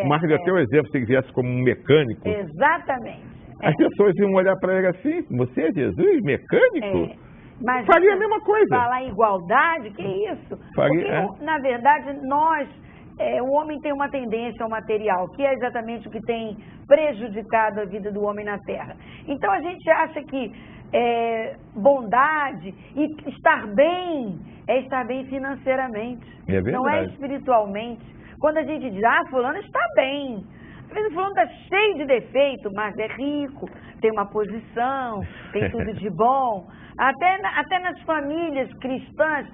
o Marcos deu até um exemplo, se ele viesse como um mecânico. Exatamente. As pessoas iam olhar para ele assim, você é Jesus, mecânico? Mas faria a mesma coisa. Falar em igualdade, que isso? Porque, na verdade, o homem tem uma tendência ao material, que é exatamente o que tem prejudicado a vida do homem na Terra. Então a gente acha que bondade e estar bem é estar bem financeiramente, não é espiritualmente. Quando a gente diz, fulano está bem, às vezes o fulano está cheio de defeito, mas é rico, tem uma posição, tem tudo de bom. Até nas famílias cristãs,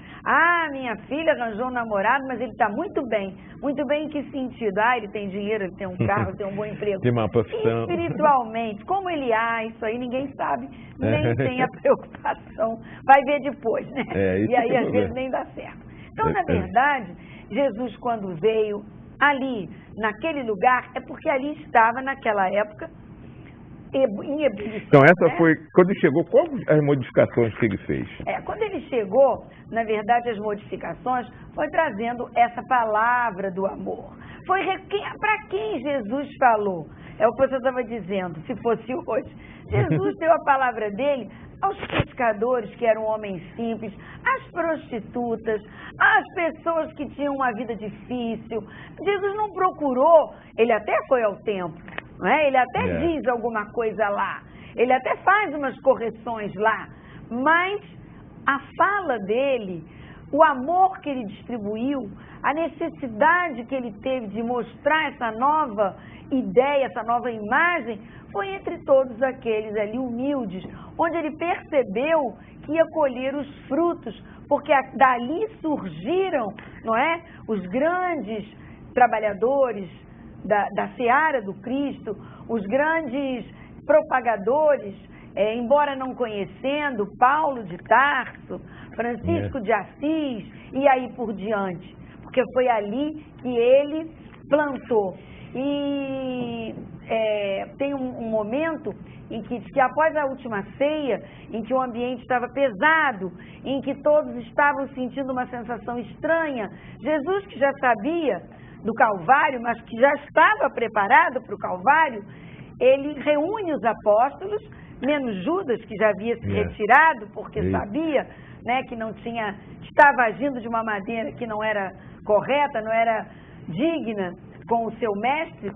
minha filha arranjou um namorado, mas ele está muito bem. Muito bem em que sentido? Ele tem dinheiro, ele tem um carro, ele tem um bom emprego. Tem uma profissão. Espiritualmente, como ele isso aí ninguém sabe, nem tem a preocupação. Vai ver depois, né? E aí às vezes nem dá certo. Então, na verdade, Jesus quando veio ali, naquele lugar, é porque ali estava naquela época em ebulição. Então essa foi, quando ele chegou, quais as modificações que ele fez? Quando ele chegou, na verdade as modificações foi trazendo essa palavra do amor. Foi para quem Jesus falou? É o que você estava dizendo, se fosse hoje. Jesus deu a palavra dele aos pescadores, que eram homens simples, às prostitutas, às pessoas que tinham uma vida difícil. Jesus não procurou, ele até foi ao templo, não é? Ele até diz alguma coisa lá, ele até faz umas correções lá, mas a fala dele, o amor que ele distribuiu, a necessidade que ele teve de mostrar essa nova ideia, essa nova imagem, foi entre todos aqueles ali humildes, onde ele percebeu que ia colher os frutos, porque dali surgiram, não é, os grandes trabalhadores da seara do Cristo, os grandes propagadores, embora não conhecendo, Paulo de Tarso, Francisco de Assis e aí por diante, porque foi ali que ele plantou. E tem um momento em que após a última ceia, em que o ambiente estava pesado, em que todos estavam sentindo uma sensação estranha, Jesus, que já sabia do Calvário, mas que já estava preparado para o Calvário, ele reúne os apóstolos, menos Judas, que já havia se retirado, porque sabia, né, que estava agindo de uma maneira que não era correta, não era digna com o seu mestre.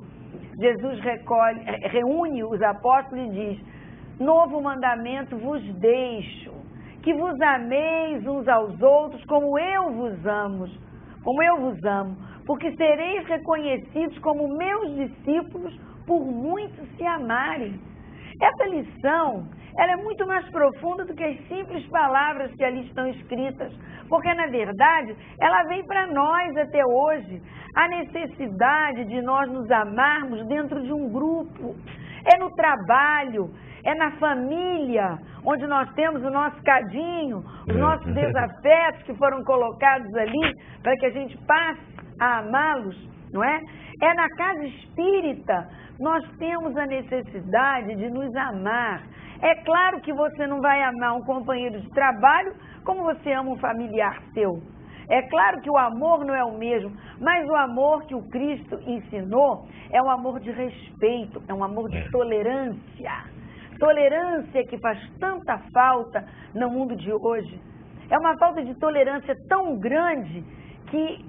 Jesus reúne os apóstolos e diz: novo mandamento vos deixo, que vos ameis uns aos outros como eu vos amo, porque sereis reconhecidos como meus discípulos por muitos se amarem. Essa lição, ela é muito mais profunda do que as simples palavras que ali estão escritas, porque na verdade ela vem para nós até hoje, a necessidade de nós nos amarmos dentro de um grupo, é no trabalho, é na família, onde nós temos o nosso cadinho, os nossos desafetos que foram colocados ali para que a gente passe a amá-los. não é? É na casa espírita nós temos a necessidade de nos amar. É claro que você não vai amar um companheiro de trabalho como você ama um familiar seu. É claro que o amor não é o mesmo, mas o amor que o Cristo ensinou é um amor de respeito, é um amor de tolerância. Tolerância que faz tanta falta no mundo de hoje. É uma falta de tolerância tão grande que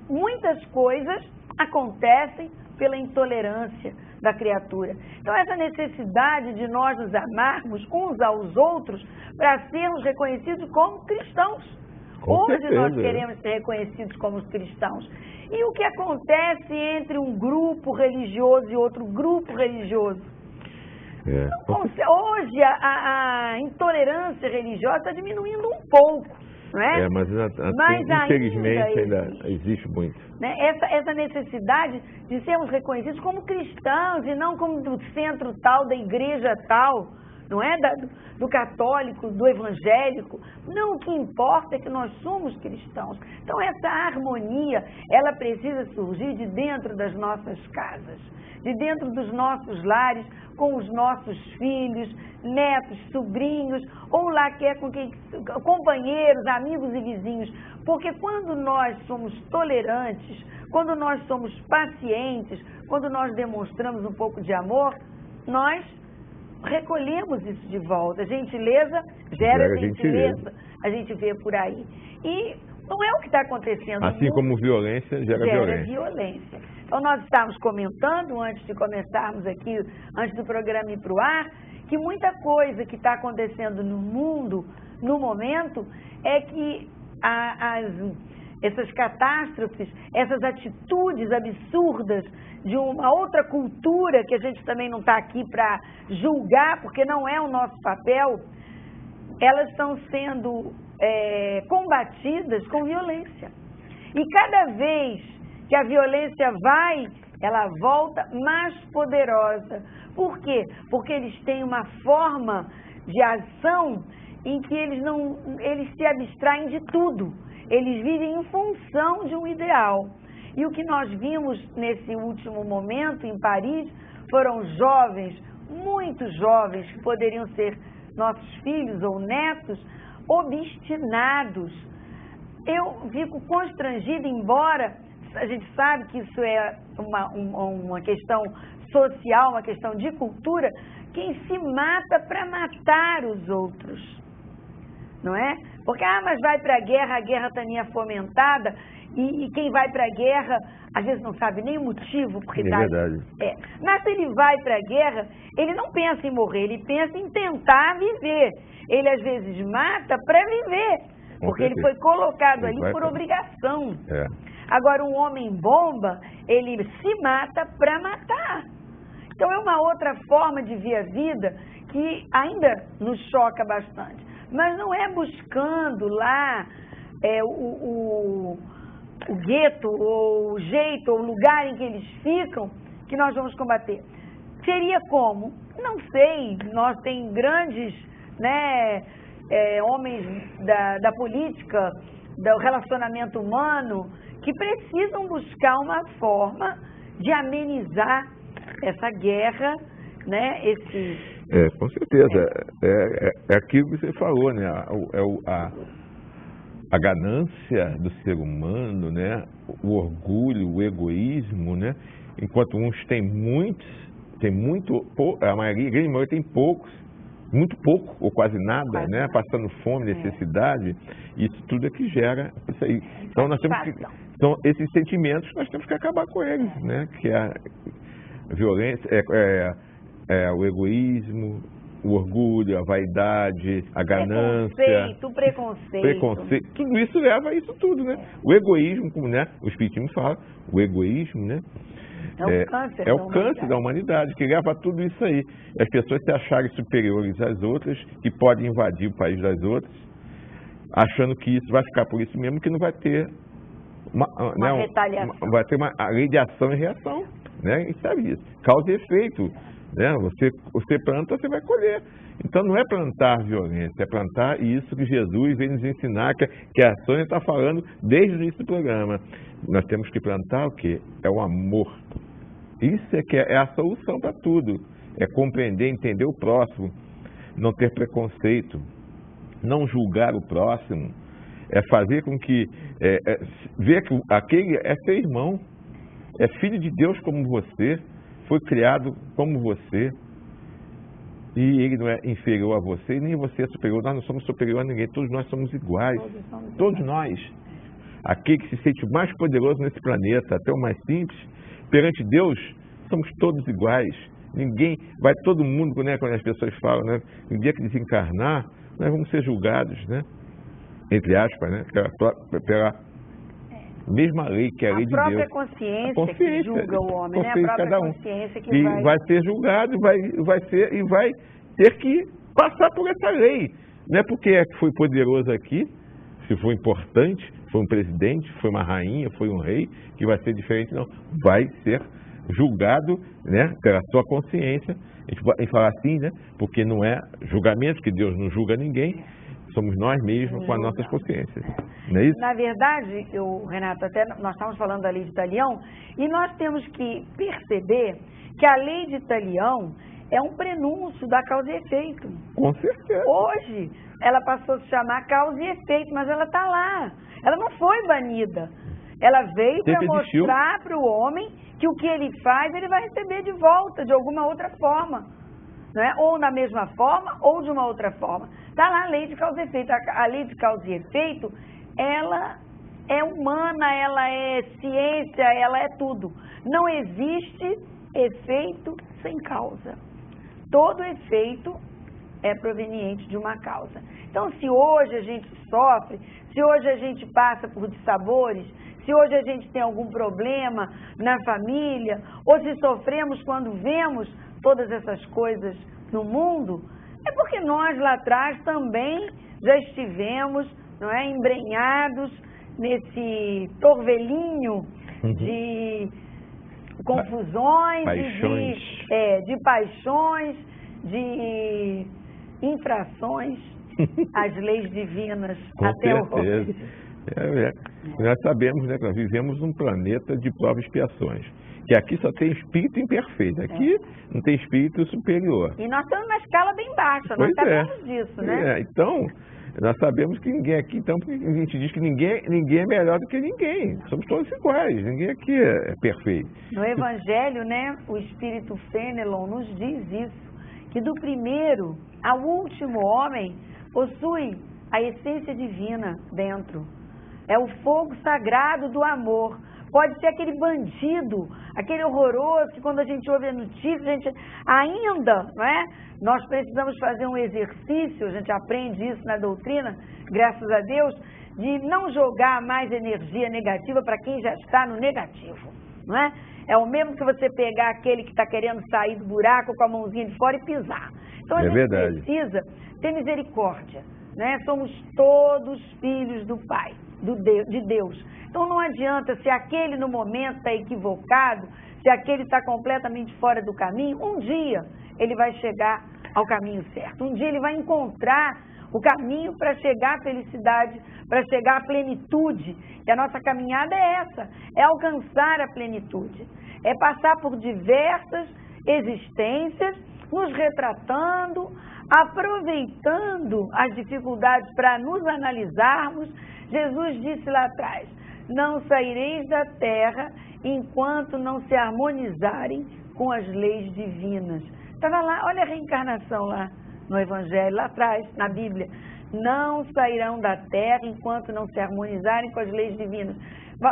muitas coisas acontecem pela intolerância da criatura. Então, essa necessidade de nós nos amarmos uns aos outros para sermos reconhecidos como cristãos. Hoje nós queremos ser reconhecidos como cristãos. E o que acontece entre um grupo religioso e outro grupo religioso? Hoje a intolerância religiosa está diminuindo um pouco, não é? Mas infelizmente ainda existe muito. Né? Essa necessidade de sermos reconhecidos como cristãos e não como do centro tal, da igreja tal, não é? Do católico, do evangélico. Não, o que importa é que nós somos cristãos. Então, essa harmonia, ela precisa surgir de dentro das nossas casas, de dentro dos nossos lares, com os nossos filhos, netos, sobrinhos, ou lá quer com quem, companheiros, amigos e vizinhos. Porque quando nós somos tolerantes, quando nós somos pacientes, quando nós demonstramos um pouco de amor, nós recolhemos isso de volta. Gentileza gera gentileza. A gente vê por aí. E não é o que está acontecendo. Assim como violência gera violência. Então, nós estávamos comentando, antes de começarmos aqui, antes do programa ir para o ar, que muita coisa que está acontecendo no mundo, no momento, é que essas catástrofes, essas atitudes absurdas de uma outra cultura, que a gente também não está aqui para julgar, porque não é o nosso papel, elas estão sendo combatidas com violência. E cada vez que a violência ela volta mais poderosa. Por quê? Porque eles têm uma forma de ação em que eles se abstraem de tudo. Eles vivem em função de um ideal. E o que nós vimos nesse último momento em Paris foram jovens, muito jovens, que poderiam ser nossos filhos ou netos, obstinados. Eu fico constrangida, embora a gente sabe que isso é uma questão social, uma questão de cultura, quem se mata para matar os outros, não é? Porque, mas vai para a guerra também é fomentada, e quem vai para a guerra, às vezes não sabe nem o motivo. Porque verdade. Mas se ele vai para a guerra, ele não pensa em morrer, ele pensa em tentar viver. Ele, às vezes, mata para viver, porque ele foi colocado ali por obrigação. Agora, um homem-bomba, ele se mata para matar. Então, é uma outra forma de ver a vida que ainda nos choca bastante. Mas não é buscando lá o gueto, ou o jeito, ou o lugar em que eles ficam, que nós vamos combater. Seria como? Não sei, nós tem grandes homens da política, do relacionamento humano, que precisam buscar uma forma de amenizar essa guerra, né? Com certeza. É aquilo que você falou, né? A ganância do ser humano, né? O orgulho, o egoísmo, né? Enquanto uns têm muitos, a grande maioria tem poucos, muito pouco ou quase nada, né? Passando fome, necessidade, isso tudo é que gera isso aí. Então nós temos que, esses sentimentos nós temos que acabar com eles, né? Que é a violência, o egoísmo, o orgulho, a vaidade, a ganância, preconceito, tudo isso leva a isso tudo, né? O egoísmo, como o Espiritismo fala, o egoísmo, né? É o câncer da humanidade, que leva a tudo isso aí. As pessoas se acharem superiores às outras, que podem invadir o país das outras, achando que isso vai ficar por isso mesmo, que não vai ter uma retaliação. Vai ter uma lei de ação e reação, né? A gente sabe isso. Causa e efeito. né? Você planta, você vai colher. Então não é plantar violência, é plantar isso que Jesus vem nos ensinar, que a Sônia está falando desde o início do programa. Nós temos que plantar o quê? É o amor. Isso é que é a solução para tudo. É compreender, entender o próximo, não ter preconceito, não julgar o próximo, é fazer com que, ver que aquele é seu irmão, é filho de Deus como você, foi criado como você, e ele não é inferior a você, nem você é superior. Nós não somos superior a ninguém, todos nós somos iguais, todos nós. Aquele que se sente mais poderoso nesse planeta, até o mais simples, perante Deus, somos todos iguais. Ninguém, vai todo mundo, né, quando as pessoas falam, né, no dia que desencarnar, nós vamos ser julgados, né, entre aspas, né, pela mesma lei, que é a lei de Deus. A própria consciência que julga o homem, né, a própria consciência que vai ser julgado, vai ter que passar por essa lei. Não é porque foi poderoso aqui, se for importante, foi um presidente, foi uma rainha, foi um rei, que vai ser diferente, não. Vai ser julgado, né, pela sua consciência. A gente vai falar assim, né, porque não é julgamento, que Deus não julga ninguém, somos nós mesmos com as nossas consciências. Não é isso? Na verdade, Renato, até nós estamos falando da lei de Talião, e nós temos que perceber que a lei de Talião é um prenúncio da causa e efeito. Com certeza. Hoje, ela passou a se chamar causa e efeito, mas ela está lá. Ela não foi banida. Ela veio para mostrar para o homem que o que ele faz, ele vai receber de volta, de alguma outra forma. Não é? Ou na mesma forma, ou de uma outra forma. Está lá a lei de causa e efeito. A lei de causa e efeito, ela é humana, ela é ciência, ela é tudo. Não existe efeito sem causa. Todo efeito é proveniente de uma causa. Então, se hoje a gente sofre, se hoje a gente passa por dissabores, se hoje a gente tem algum problema na família, ou se sofremos quando vemos todas essas coisas no mundo, é porque nós lá atrás também já estivemos, não é, embrenhados nesse torvelinho de confusões, de paixões, de infrações às leis divinas. Com até certeza. Nós sabemos, né, que nós vivemos num planeta de provas e expiações. Que aqui só tem espírito imperfeito, aqui não tem espírito superior. E nós estamos na escala bem baixa, nós sabemos disso, né? Então, nós sabemos que ninguém aqui, então, a gente diz que ninguém é melhor do que ninguém. Somos todos iguais, ninguém aqui é perfeito. No Evangelho, né, o Espírito Fenelon nos diz isso, que do primeiro ao último homem possui a essência divina dentro. É o fogo sagrado do amor. Pode ser aquele bandido, aquele horroroso, que quando a gente ouve a notícia, a gente ainda, não é? Nós precisamos fazer um exercício, a gente aprende isso na doutrina, graças a Deus, de não jogar mais energia negativa para quem já está no negativo, não é? É o mesmo que você pegar aquele que está querendo sair do buraco com a mãozinha de fora e pisar. Então a gente precisa ter misericórdia, né? Somos todos filhos do Pai, de Deus. Então não adianta, se aquele no momento está equivocado, se aquele está completamente fora do caminho, um dia ele vai chegar ao caminho certo. Um dia ele vai encontrar o caminho para chegar à felicidade, para chegar à plenitude. E a nossa caminhada é essa, é alcançar a plenitude. É passar por diversas existências, nos retratando, aproveitando as dificuldades para nos analisarmos. Jesus disse lá atrás: não saireis da terra enquanto não se harmonizarem com as leis divinas. Estava lá, olha a reencarnação lá no Evangelho, lá atrás, na Bíblia. Não sairão da terra enquanto não se harmonizarem com as leis divinas.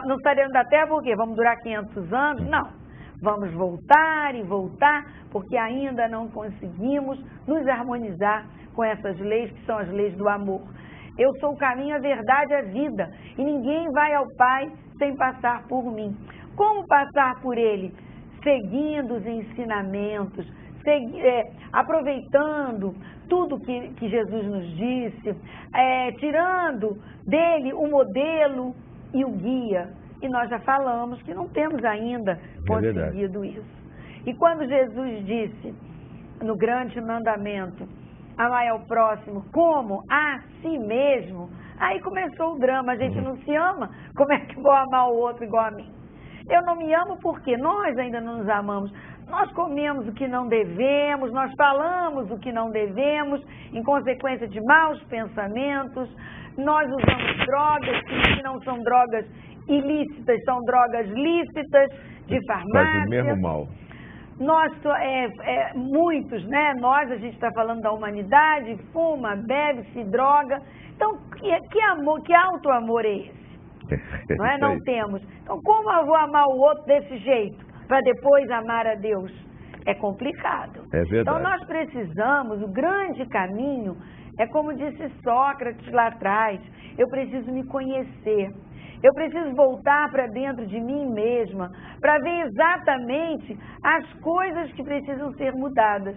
Não sairão da terra por quê? Vamos durar 500 anos? Não. Vamos voltar e voltar, porque ainda não conseguimos nos harmonizar com essas leis que são as leis do amor. Eu sou o caminho, a verdade, a vida, e ninguém vai ao Pai sem passar por mim. Como passar por Ele? Seguindo os ensinamentos, aproveitando tudo que Jesus nos disse, tirando dele o modelo e o guia. E nós já falamos que não temos ainda conseguido isso. E quando Jesus disse no grande mandamento, amar ao próximo como a si mesmo, aí começou o drama, a gente não se ama, como é que vou amar o outro igual a mim? Eu não me amo porque nós ainda não nos amamos. Nós comemos o que não devemos, nós falamos o que não devemos, em consequência de maus pensamentos, nós usamos drogas que não são drogas ilícitas, são drogas lícitas de farmácia. Faz o mesmo mal. Nós, muitos, né? Nós, a gente está falando da humanidade, fuma, bebe, se droga. Então, que amor, que auto-amor é esse? Não é? Não temos. Então, como eu vou amar o outro desse jeito, para depois amar a Deus? É complicado. É verdade. Então, nós precisamos, o grande caminho, é como disse Sócrates lá atrás, eu preciso me conhecer. Eu preciso voltar para dentro de mim mesma, para ver exatamente as coisas que precisam ser mudadas,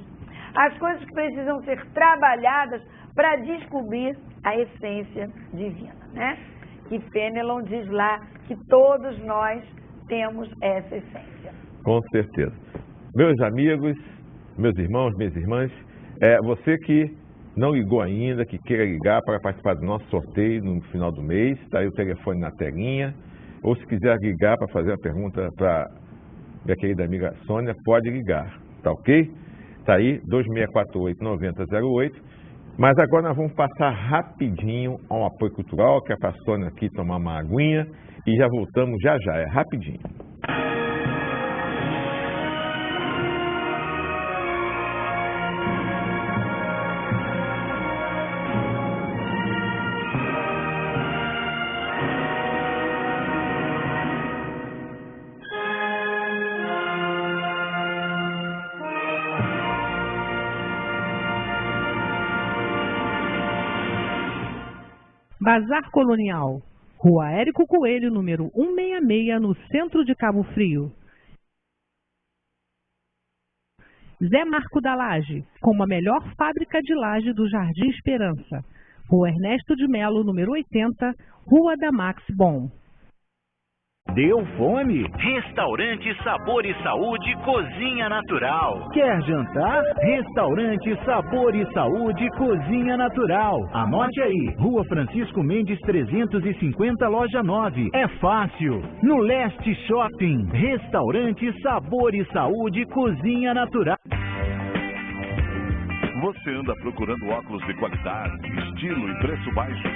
as coisas que precisam ser trabalhadas para descobrir a essência divina, né? Que Fenelon diz lá que todos nós temos essa essência. Com certeza. Meus amigos, meus irmãos, minhas irmãs, você que não ligou ainda, que queira ligar para participar do nosso sorteio no final do mês, está aí o telefone na telinha, ou se quiser ligar para fazer uma pergunta para minha querida amiga Sônia, pode ligar, tá ok? Está aí, 2648-9008. Mas agora nós vamos passar rapidinho a um apoio cultural, que é para a Sônia aqui tomar uma aguinha, e já voltamos já, é rapidinho. Bazar Colonial, Rua Érico Coelho, número 166, no centro de Cabo Frio. Zé Marco da Laje, como a melhor fábrica de laje do Jardim Esperança. Rua Ernesto de Melo, número 80, Rua da Max Bom. Deu fome? Restaurante Sabor e Saúde Cozinha Natural. Quer jantar? Restaurante Sabor e Saúde Cozinha Natural. Anote aí, Rua Francisco Mendes 350, Loja 9. É fácil. No Leste Shopping. Restaurante Sabor e Saúde Cozinha Natural. Você anda procurando óculos de qualidade, estilo e preço baixo?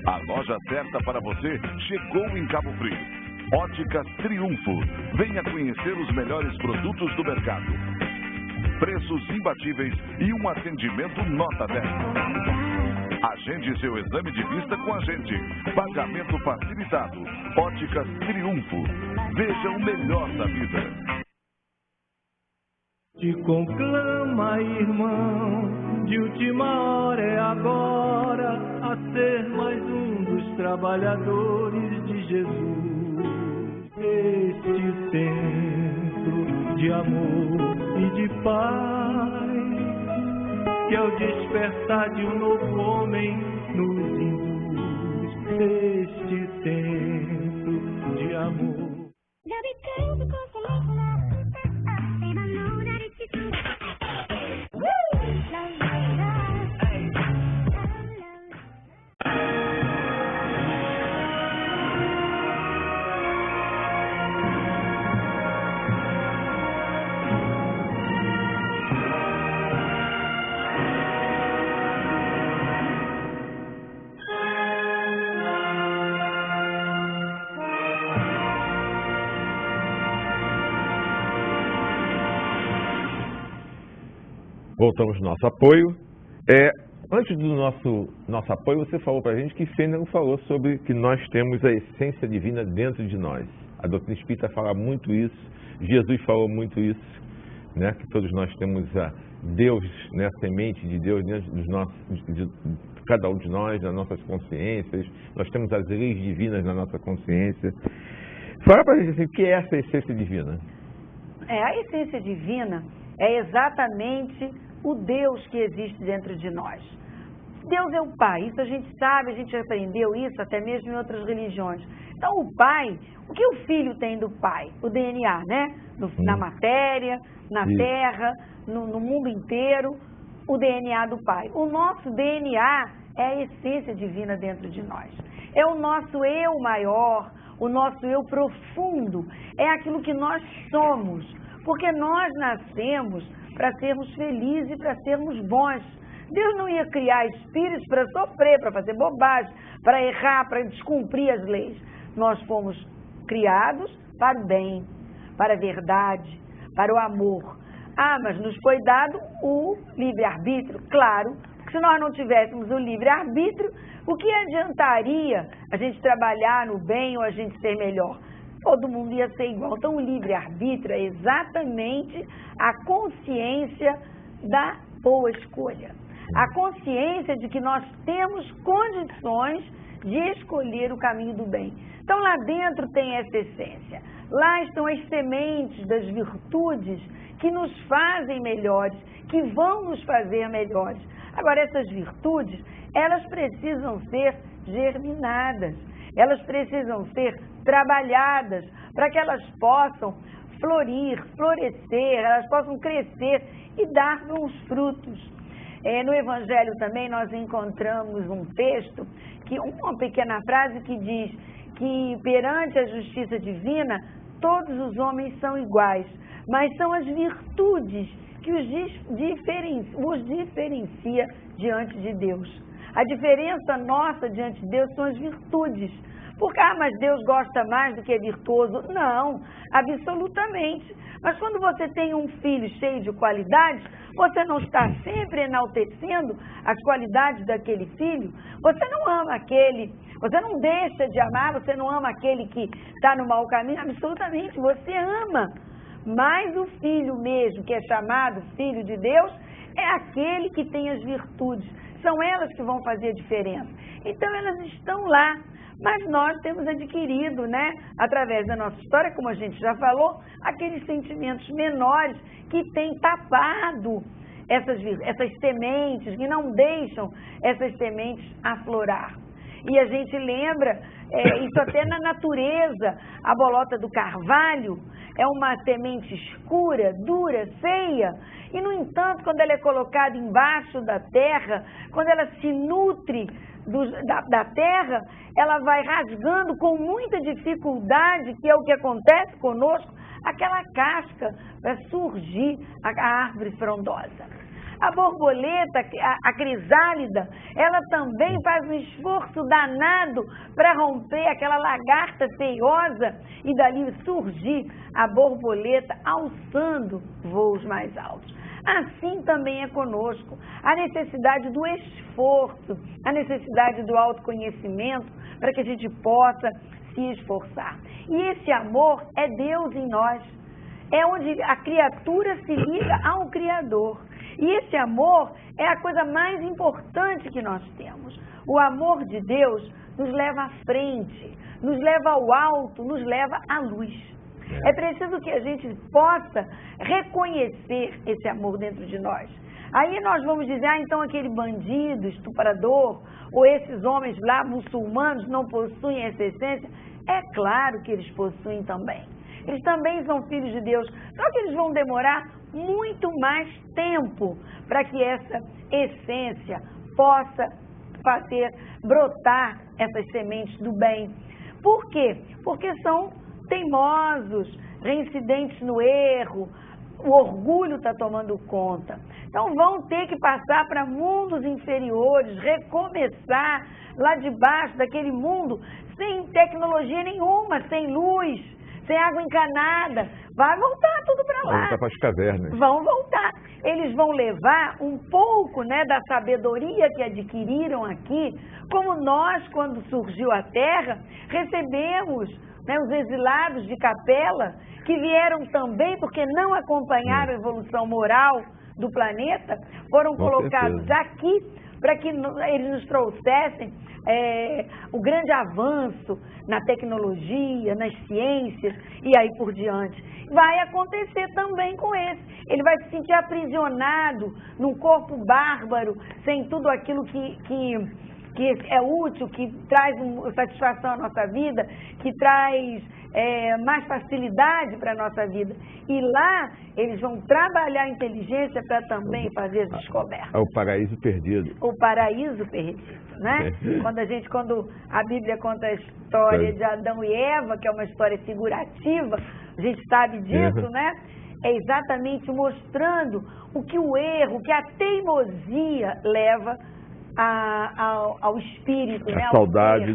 A loja certa para você chegou em Cabo Frio. Óticas Triunfo. Venha conhecer os melhores produtos do mercado. Preços imbatíveis e um atendimento nota 10. Agende seu exame de vista com a gente. Pagamento facilitado. Óticas Triunfo. Veja o melhor da vida. Te conclama, irmão, de última hora é agora, a ser mais um dos trabalhadores de Jesus. Este centro de amor e de paz, que ao despertar de um novo homem nos induz. Este centro de amor. Voltamos ao nosso apoio. Antes do nosso apoio, você falou para a gente que Fenelon falou sobre que nós temos a essência divina dentro de nós. A doutrina espírita fala muito isso, Jesus falou muito isso, né? Que todos nós temos a Deus, né? A semente de Deus dentro dos de cada um de nós, nas nossas consciências. Nós temos as leis divinas na nossa consciência. Fala para a gente assim, o que é essa essência divina? A essência divina é exatamente o Deus que existe dentro de nós. Deus é o Pai, isso a gente sabe, a gente aprendeu isso até mesmo em outras religiões. Então, o pai, o que o filho tem do pai? O DNA, né? Na matéria, na terra, no mundo inteiro, o DNA do pai. O nosso DNA é a essência divina dentro de nós. É o nosso eu maior, o nosso eu profundo. É aquilo que nós somos. Porque nós nascemos para sermos felizes e para sermos bons. Deus não ia criar espíritos para sofrer, para fazer bobagem, para errar, para descumprir as leis. Nós fomos criados para o bem, para a verdade, para o amor. Ah, mas nos foi dado o livre-arbítrio? Claro, porque se nós não tivéssemos o livre-arbítrio, o que adiantaria a gente trabalhar no bem ou a gente ser melhor? Todo mundo ia ser igual. Então, o livre-arbítrio é exatamente a consciência da boa escolha. A consciência de que nós temos condições de escolher o caminho do bem. Então, lá dentro tem essa essência. Lá estão as sementes das virtudes que nos fazem melhores, que vão nos fazer melhores. Agora, essas virtudes, elas precisam ser germinadas, elas precisam ser trabalhadas para que elas possam florir, florescer, elas possam crescer e dar bons frutos. No Evangelho também nós encontramos um texto, uma pequena frase que diz que perante a justiça divina todos os homens são iguais, mas são as virtudes que os diferencia diante de Deus. A diferença nossa diante de Deus são as virtudes. Porque, mas Deus gosta mais do que é virtuoso. Não, absolutamente. Mas quando você tem um filho cheio de qualidades, você não está sempre enaltecendo as qualidades daquele filho. Você não ama aquele, você não deixa de amar, você não ama aquele que está no mau caminho. Absolutamente, você ama. Mas o filho mesmo, que é chamado filho de Deus, é aquele que tem as virtudes. São elas que vão fazer a diferença. Então, elas estão lá. Mas nós temos adquirido, né, através da nossa história, como a gente já falou, aqueles sentimentos menores que têm tapado essas sementes, que não deixam essas sementes aflorar. E a gente lembra, isso até na natureza, a bolota do carvalho é uma semente escura, dura, feia, e no entanto, quando ela é colocada embaixo da terra, quando ela se nutre da terra, ela vai rasgando com muita dificuldade, que é o que acontece conosco, aquela casca para surgir a árvore frondosa. A borboleta, a crisálida, ela também faz um esforço danado para romper aquela lagarta feiosa e dali surgir a borboleta alçando voos mais altos. Assim também é conosco. A necessidade do esforço, a necessidade do autoconhecimento para que a gente possa se esforçar. E esse amor é Deus em nós. É onde a criatura se liga ao Criador. E esse amor é a coisa mais importante que nós temos. O amor de Deus nos leva à frente, nos leva ao alto, nos leva à luz. É preciso que a gente possa reconhecer esse amor dentro de nós. Aí nós vamos dizer, então aquele bandido, estuprador, ou esses homens lá muçulmanos não possuem essa essência. É claro que eles possuem também. Eles também são filhos de Deus, só que eles vão demorar muito mais tempo para que essa essência possa fazer brotar essas sementes do bem. Por quê? Porque são teimosos, reincidentes no erro, o orgulho está tomando conta. Então vão ter que passar para mundos inferiores, recomeçar lá de baixo daquele mundo, sem tecnologia nenhuma, sem luz, sem água encanada. Vai voltar tudo para lá. Vão voltar para as cavernas. Vão voltar. Eles vão levar um pouco, né, da sabedoria que adquiriram aqui, como nós, quando surgiu a Terra, recebemos, né, os exilados de Capela, que vieram também porque não acompanharam a evolução moral do planeta, foram colocados aqui para que eles nos trouxessem o grande avanço na tecnologia, nas ciências e aí por diante. Vai acontecer também com esse. Ele vai se sentir aprisionado num corpo bárbaro, sem tudo aquilo que que é útil, que traz satisfação à nossa vida, que traz mais facilidade para a nossa vida. E lá eles vão trabalhar a inteligência para também fazer as descobertas. É o paraíso perdido. O paraíso perdido, né? Quando a Bíblia conta a história de Adão e Eva, que é uma história figurativa, a gente sabe disso, né? É exatamente mostrando o que o erro, que a teimosia leva ao espírito, a né? saudade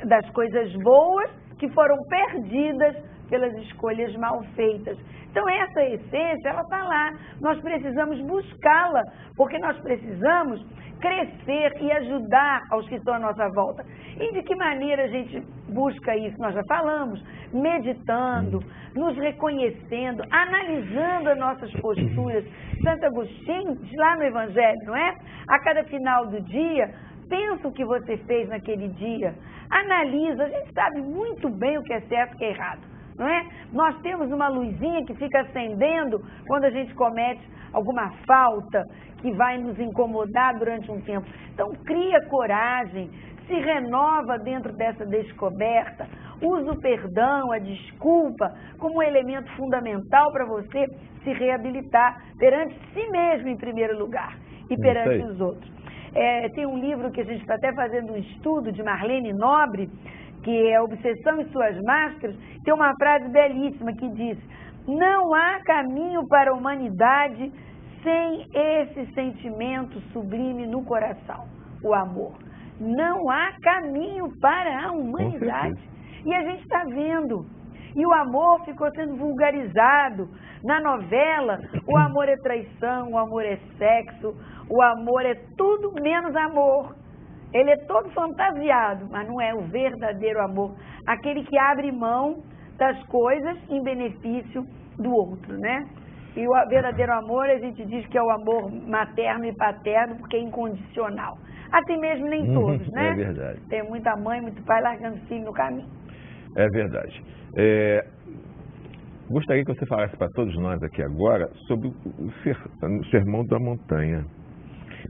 das coisas boas que foram perdidas pelas escolhas mal feitas. Então essa essência, ela está lá. Nós precisamos buscá-la, porque nós precisamos crescer e ajudar aos que estão à nossa volta. E de que maneira a gente busca isso? Nós já falamos, meditando, nos reconhecendo, analisando as nossas posturas. Santo Agostinho diz lá no Evangelho, não é? A cada final do dia, pensa o que você fez naquele dia, analisa, a gente sabe muito bem o que é certo e o que é errado, não é? Nós temos uma luzinha que fica acendendo quando a gente comete alguma falta que vai nos incomodar durante um tempo. Então cria coragem, se renova dentro dessa descoberta, usa o perdão, a desculpa como um elemento fundamental para você se reabilitar perante si mesmo em primeiro lugar e perante os outros. Tem um livro que a gente está até fazendo um estudo de Marlene Nobre, que é Obsessão e Suas Máscaras, tem uma frase belíssima que diz: não há caminho para a humanidade sem esse sentimento sublime no coração, o amor. Não há caminho para a humanidade. E a gente está vendo. E o amor ficou sendo vulgarizado. Na novela, o amor é traição, o amor é sexo, o amor é tudo menos amor. Ele é todo fantasiado, mas não é o verdadeiro amor. Aquele que abre mão das coisas em benefício do outro, né? E o verdadeiro amor, a gente diz que é o amor materno e paterno, porque é incondicional. Assim mesmo nem todos, né? É verdade. Tem muita mãe, muito pai largando filho no caminho. É verdade. Gostaria que você falasse para todos nós aqui agora sobre o Sermão da Montanha.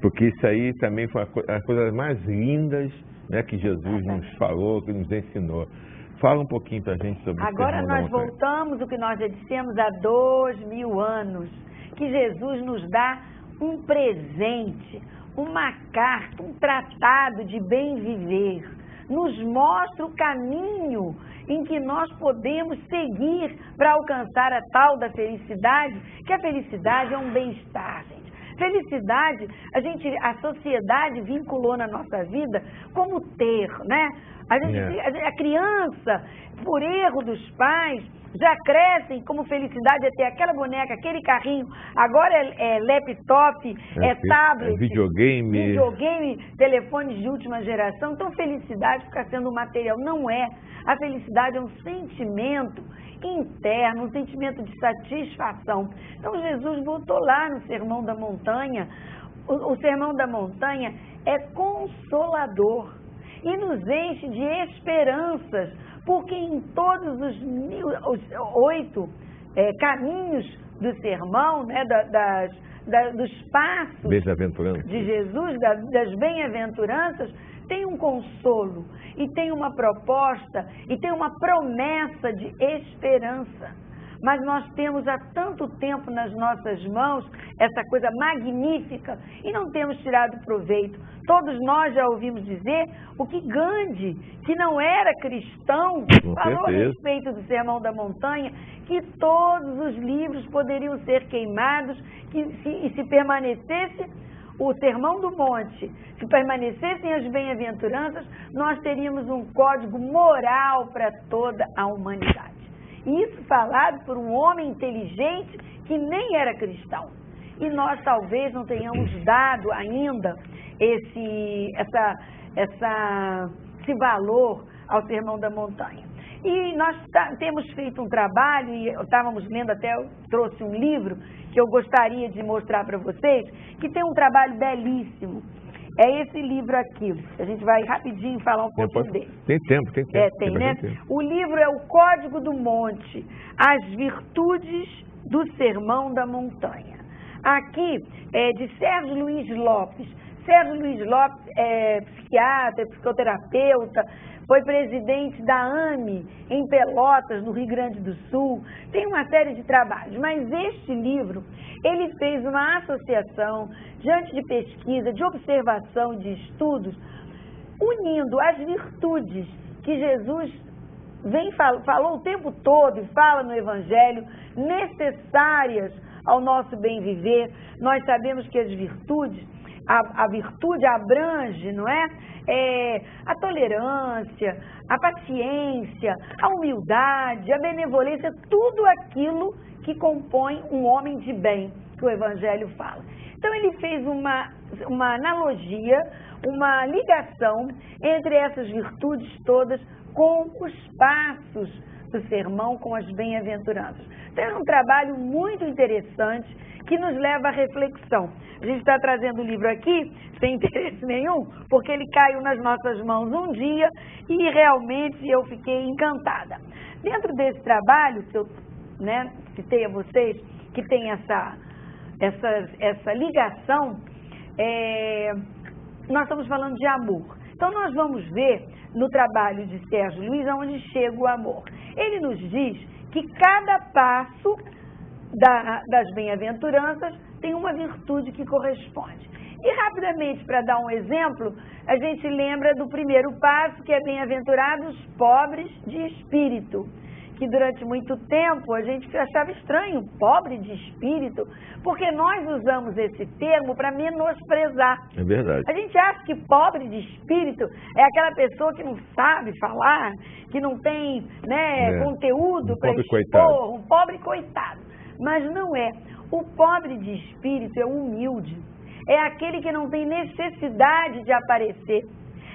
Porque isso aí também foi a coisa mais lindas, né, que Jesus nos falou, que nos ensinou. Fala um pouquinho para a gente sobre isso. Agora nós voltamos o que nós já dissemos há 2000 anos, que Jesus nos dá um presente, uma carta, um tratado de bem viver. Nos mostra o caminho em que nós podemos seguir para alcançar a tal da felicidade, que a felicidade é um bem-estar, gente. Felicidade, a sociedade vinculou na nossa vida como ter, né? A criança, por erro dos pais, já crescem como felicidade é ter aquela boneca, aquele carrinho, agora é laptop, tablet, videogame, telefones de última geração. Então felicidade fica sendo material, não é. A felicidade é um sentimento interno, um sentimento de satisfação. Então Jesus botou lá no Sermão da Montanha. O Sermão da Montanha é consolador e nos enche de esperanças, porque em todos os 8 caminhos do sermão, né, dos passos de Jesus, das bem-aventuranças, tem um consolo, e tem uma proposta, e tem uma promessa de esperança. Mas nós temos há tanto tempo nas nossas mãos essa coisa magnífica e não temos tirado proveito. Todos nós já ouvimos dizer o que Gandhi, que não era cristão, falou a respeito do Sermão da Montanha, que todos os livros poderiam ser queimados e se permanecesse o Sermão do Monte, se permanecessem as bem-aventuranças, nós teríamos um código moral para toda a humanidade. Isso falado por um homem inteligente que nem era cristão. E nós talvez não tenhamos dado ainda esse valor ao Sermão da Montanha. E nós temos feito um trabalho, e estávamos lendo até, eu trouxe um livro que eu gostaria de mostrar para vocês, que tem um trabalho belíssimo. É esse livro aqui. A gente vai rapidinho falar um pouquinho dele. Tem tempo. Tem, né? O livro é o Código do Monte, as virtudes do Sermão da Montanha. Aqui é de Sérgio Luiz Lopes. Sérgio Luiz Lopes é psiquiatra, psicoterapeuta, foi presidente da AME em Pelotas, no Rio Grande do Sul, tem uma série de trabalhos, mas este livro, ele fez uma associação diante de pesquisa, de observação e de estudos, unindo as virtudes que Jesus falou o tempo todo e fala no Evangelho, necessárias ao nosso bem viver. Nós sabemos que as virtudes, a virtude abrange, não é? A tolerância, a paciência, a humildade, a benevolência, tudo aquilo que compõe um homem de bem, que o Evangelho fala. Então ele fez uma analogia, uma ligação entre essas virtudes todas com os passos do sermão, com as bem-aventuranças. Então é um trabalho muito interessante que nos leva à reflexão. A gente está trazendo o livro aqui sem interesse nenhum, porque ele caiu nas nossas mãos um dia e realmente eu fiquei encantada. Dentro desse trabalho, que eu citei a vocês, que tem essa ligação, nós estamos falando de amor. Então nós vamos ver no trabalho de Sérgio Luiz aonde chega o amor. Ele nos diz que cada passo das bem-aventuranças tem uma virtude que corresponde. E rapidamente, para dar um exemplo, a gente lembra do primeiro passo, que é bem-aventurados pobres de espírito, que durante muito tempo a gente achava estranho, pobre de espírito, porque nós usamos esse termo para menosprezar. É verdade. A gente acha que pobre de espírito é aquela pessoa que não sabe falar, que não tem conteúdo para expor, um pobre coitado. Mas não é. O pobre de espírito é humilde, é aquele que não tem necessidade de aparecer,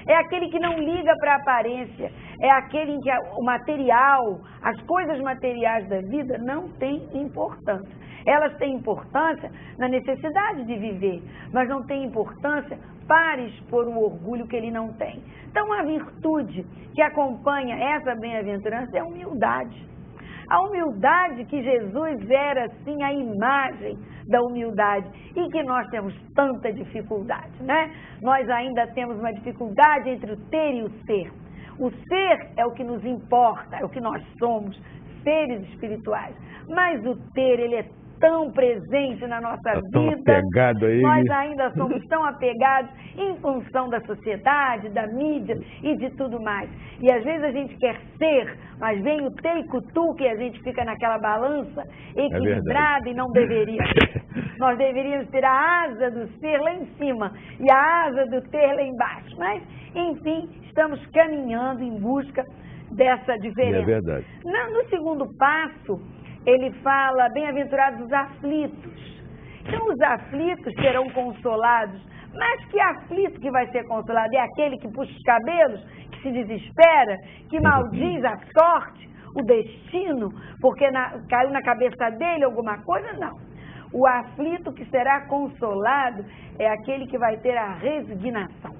é aquele que não liga para a aparência, é aquele em que o material, as coisas materiais da vida não têm importância. Elas têm importância na necessidade de viver, mas não têm importância para expor o orgulho que ele não tem. Então a virtude que acompanha essa bem-aventurança é a humildade. A humildade que Jesus era, sim, a imagem da humildade e que nós temos tanta dificuldade, né? Nós ainda temos uma dificuldade entre o ter e o ser. O ser é o que nos importa, é o que nós somos, seres espirituais. Mas o ter, ele é tão presente na nossa vida, nós ainda somos tão apegados em função da sociedade, da mídia e de tudo mais. E às vezes a gente quer ser, mas vem o ter e cutuca e a gente fica naquela balança equilibrada e não deveria. Nós deveríamos ter a asa do ser lá em cima e a asa do ter lá embaixo. Mas, enfim, estamos caminhando em busca dessa diferença. É verdade. No segundo passo, ele fala, bem-aventurados os aflitos. Então, os aflitos serão consolados. Mas que aflito que vai ser consolado? É aquele que puxa os cabelos, que se desespera, que maldiz a sorte, o destino, porque caiu na cabeça dele alguma coisa? Não. O aflito que será consolado é aquele que vai ter a resignação,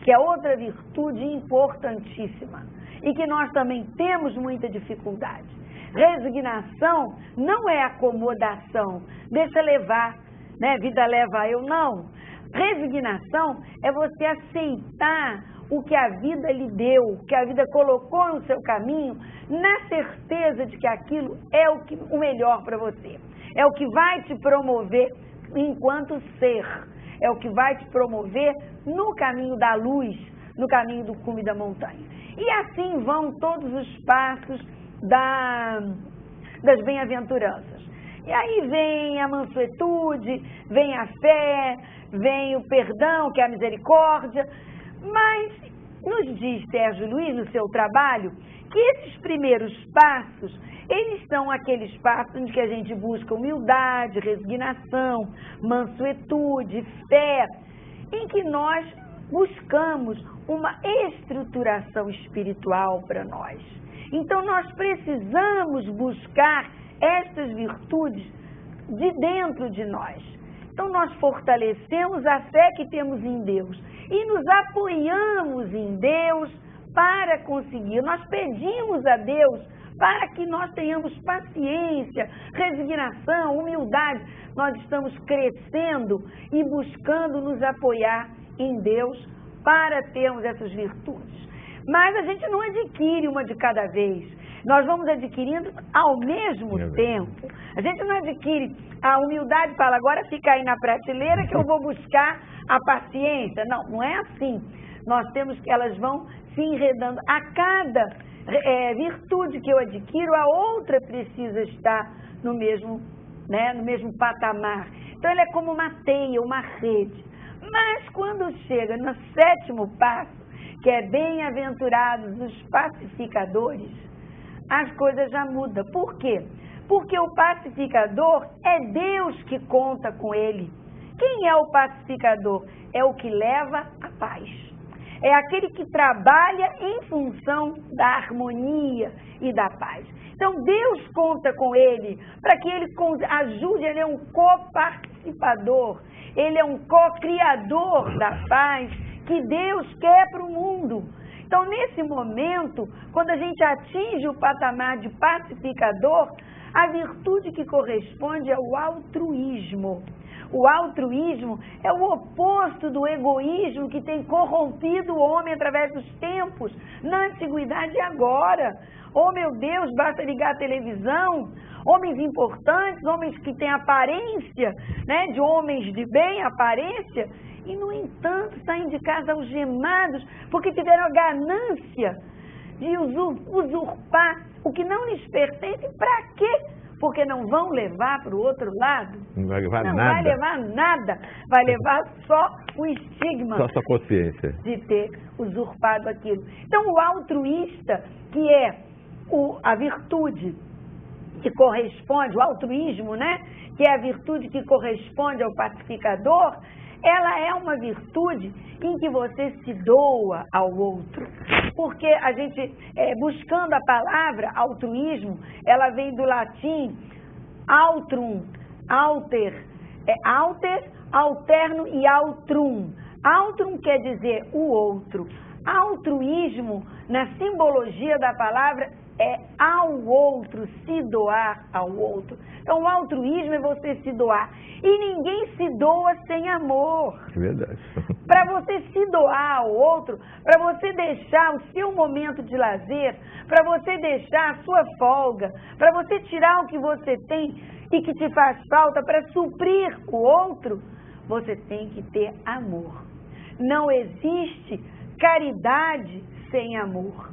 que é outra virtude importantíssima e que nós também temos muita dificuldade. Resignação não é acomodação, deixa levar, né? Vida leva eu, não. Resignação é você aceitar o que a vida lhe deu, o que a vida colocou no seu caminho, na certeza de que aquilo é o melhor para você. É o que vai te promover enquanto ser, é o que vai te promover no caminho da luz, no caminho do cume da montanha. E assim vão todos os passos das bem-aventuranças. E aí vem a mansuetude, vem a fé, vem o perdão, que é a misericórdia, mas nos diz Sérgio Luiz, no seu trabalho, que esses primeiros passos, eles são aqueles passos em que a gente busca humildade, resignação, mansuetude, fé, em que nós buscamos uma estruturação espiritual para nós. Então, nós precisamos buscar estas virtudes de dentro de nós. Então, nós fortalecemos a fé que temos em Deus e nos apoiamos em Deus para conseguir. Nós pedimos a Deus para que nós tenhamos paciência, resignação, humildade. Nós estamos crescendo e buscando nos apoiar em Deus para termos essas virtudes. Mas a gente não adquire uma de cada vez. Nós vamos adquirindo ao mesmo tempo. A gente não adquire a humildade e fala, agora fica aí na prateleira que eu vou buscar a paciência. Não, não é assim. Nós temos que elas vão se enredando. A cada virtude que eu adquiro, a outra precisa estar no mesmo patamar. Então, ela é como uma teia, uma rede. Mas quando chega no 7º passo, que é bem-aventurados os pacificadores, as coisas já mudam. Por quê? Porque o pacificador é Deus que conta com ele. Quem é o pacificador? É o que leva a paz. É aquele que trabalha em função da harmonia e da paz. Então, Deus conta com ele para que ele ajude, ele é um coparticipador, ele é um co-criador da paz que Deus quer para o mundo. Então, nesse momento, quando a gente atinge o patamar de pacificador, a virtude que corresponde é o altruísmo. O altruísmo é o oposto do egoísmo que tem corrompido o homem através dos tempos, na antiguidade e agora. Oh, meu Deus, basta ligar a televisão, homens importantes, homens que têm aparência, de homens de bem, aparência, e, no entanto, saem de casa algemados porque tiveram a ganância de usurpar o que não lhes pertence. Para quê? Porque não vão levar para o outro lado. Não vai levar nada. Não vai levar nada. Vai levar só o estigma. Só sua consciência. De ter usurpado aquilo. Então, o altruísta, que é a virtude que corresponde, o altruísmo, que é a virtude que corresponde ao pacificador, ela é uma virtude em que você se doa ao outro. Porque a gente, buscando a palavra altruísmo, ela vem do latim altrum, alter, alter, alterno e altrum. Altrum quer dizer o outro. Altruísmo, na simbologia da palavra, é ao outro, se doar ao outro. Então, o altruísmo é você se doar. E ninguém se doa sem amor. É verdade. Para você se doar ao outro, para você deixar o seu momento de lazer, para você deixar a sua folga, para você tirar o que você tem e que te faz falta para suprir o outro, você tem que ter amor. Não existe caridade sem amor.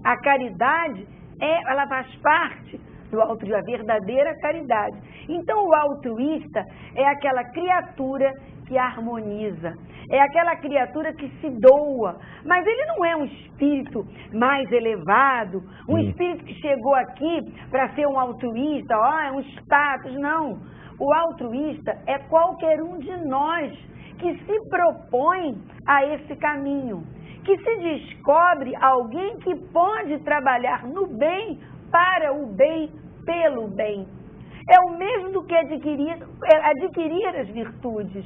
A caridade ela faz parte do altruísmo, a verdadeira caridade. Então, o altruísta é aquela criatura que harmoniza, é aquela criatura que se doa, mas ele não é um espírito mais elevado, um espírito que chegou aqui para ser um altruísta, é um status, não. O altruísta é qualquer um de nós que se propõe a esse caminho, que se descobre alguém que pode trabalhar no bem, para o bem, pelo bem. É o mesmo do que adquirir as virtudes.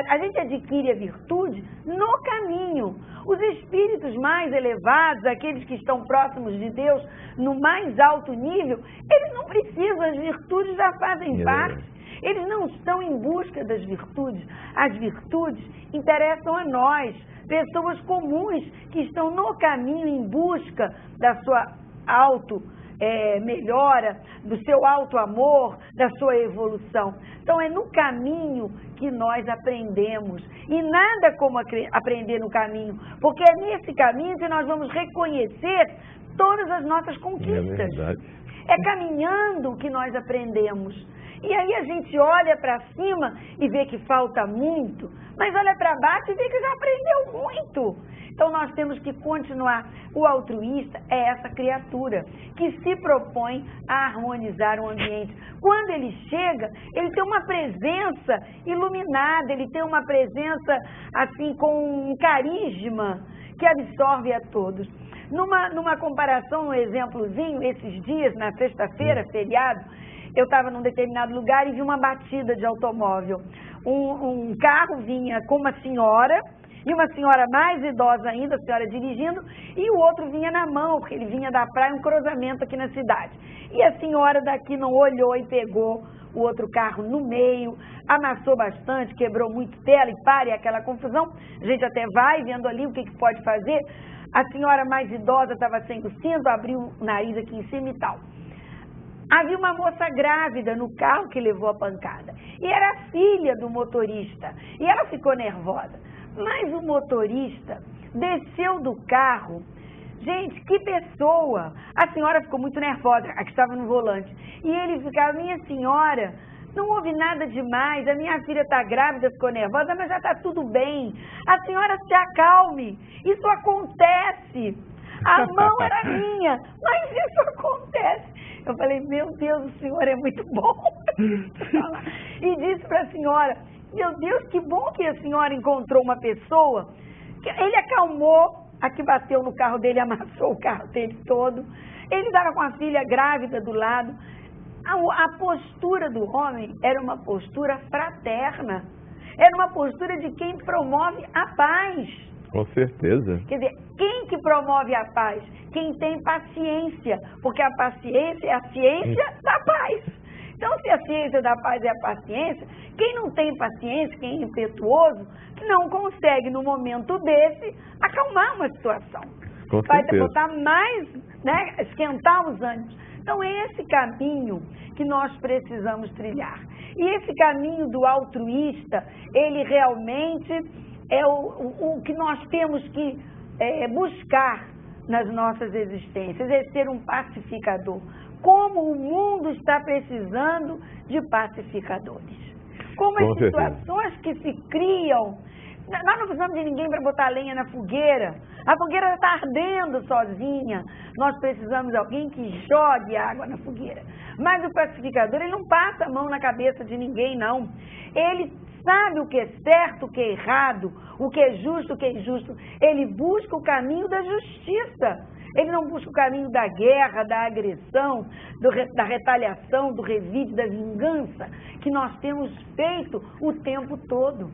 A gente adquire a virtude no caminho. Os espíritos mais elevados, aqueles que estão próximos de Deus, no mais alto nível, eles não precisam, as virtudes já fazem parte. Eles não estão em busca das virtudes. As virtudes interessam a nós, pessoas comuns que estão no caminho em busca da sua melhora, do seu auto-amor, da sua evolução. Então, é no caminho que nós aprendemos. E nada como aprender no caminho, porque é nesse caminho que nós vamos reconhecer todas as nossas conquistas. É caminhando que nós aprendemos. E aí a gente olha para cima e vê que falta muito, mas olha para baixo e vê que já aprendeu muito. Então nós temos que continuar. O altruísta é essa criatura que se propõe a harmonizar o ambiente. Quando ele chega, ele tem uma presença iluminada, ele tem uma presença assim com um carisma que absorve a todos. Numa comparação, um exemplozinho, esses dias, na sexta-feira, feriado, eu estava num determinado lugar e vi uma batida de automóvel. Um carro vinha com uma senhora E uma senhora mais idosa ainda, a senhora dirigindo, e o outro vinha na mão, porque ele vinha da praia, um cruzamento aqui na cidade. E a senhora daqui não olhou e pegou o outro carro no meio, amassou bastante, quebrou muito tela e pare aquela confusão. A gente até vai vendo ali o que pode fazer. A senhora mais idosa estava sem o cinto, abriu o nariz aqui em cima e tal. Havia uma moça grávida no carro que levou a pancada. E era a filha do motorista. E ela ficou nervosa. Mas o motorista desceu do carro. Gente, que pessoa! A senhora ficou muito nervosa, a que estava no volante. E ele ficava, minha senhora, não houve nada demais, a minha filha está grávida, ficou nervosa, mas já está tudo bem. A senhora se acalme, isso acontece. A mão era minha, mas isso acontece. Eu falei, meu Deus, o senhor é muito bom. E disse para a senhora, meu Deus, que bom que a senhora encontrou uma pessoa. Ele acalmou. A que bateu no carro dele, amassou o carro dele todo. Ele estava com a filha grávida do lado. A postura do homem era uma postura fraterna. Era uma postura de quem promove a paz. Com certeza. Quer dizer, quem que promove a paz? Quem tem paciência. Porque a paciência é a ciência da paz. Então, se a ciência da paz é a paciência, quem não tem paciência, quem é impetuoso, não consegue, no momento desse, acalmar uma situação. Vai botar mais, né, esquentar os ânimos. Então, é esse caminho que nós precisamos trilhar. E esse caminho do altruísta, ele realmente é o que nós temos que buscar nas nossas existências, é ser um pacificador. Como o mundo está precisando de pacificadores. Como as situações que se criam. Nós não precisamos de ninguém para botar lenha na fogueira. A fogueira está ardendo sozinha. Nós precisamos de alguém que jogue água na fogueira. Mas o pacificador, ele não passa a mão na cabeça de ninguém, não. Ele sabe o que é certo, o que é errado, o que é justo, o que é injusto. Ele busca o caminho da justiça. Ele não busca o caminho da guerra, da agressão, da retaliação, do revide, da vingança, que nós temos feito o tempo todo.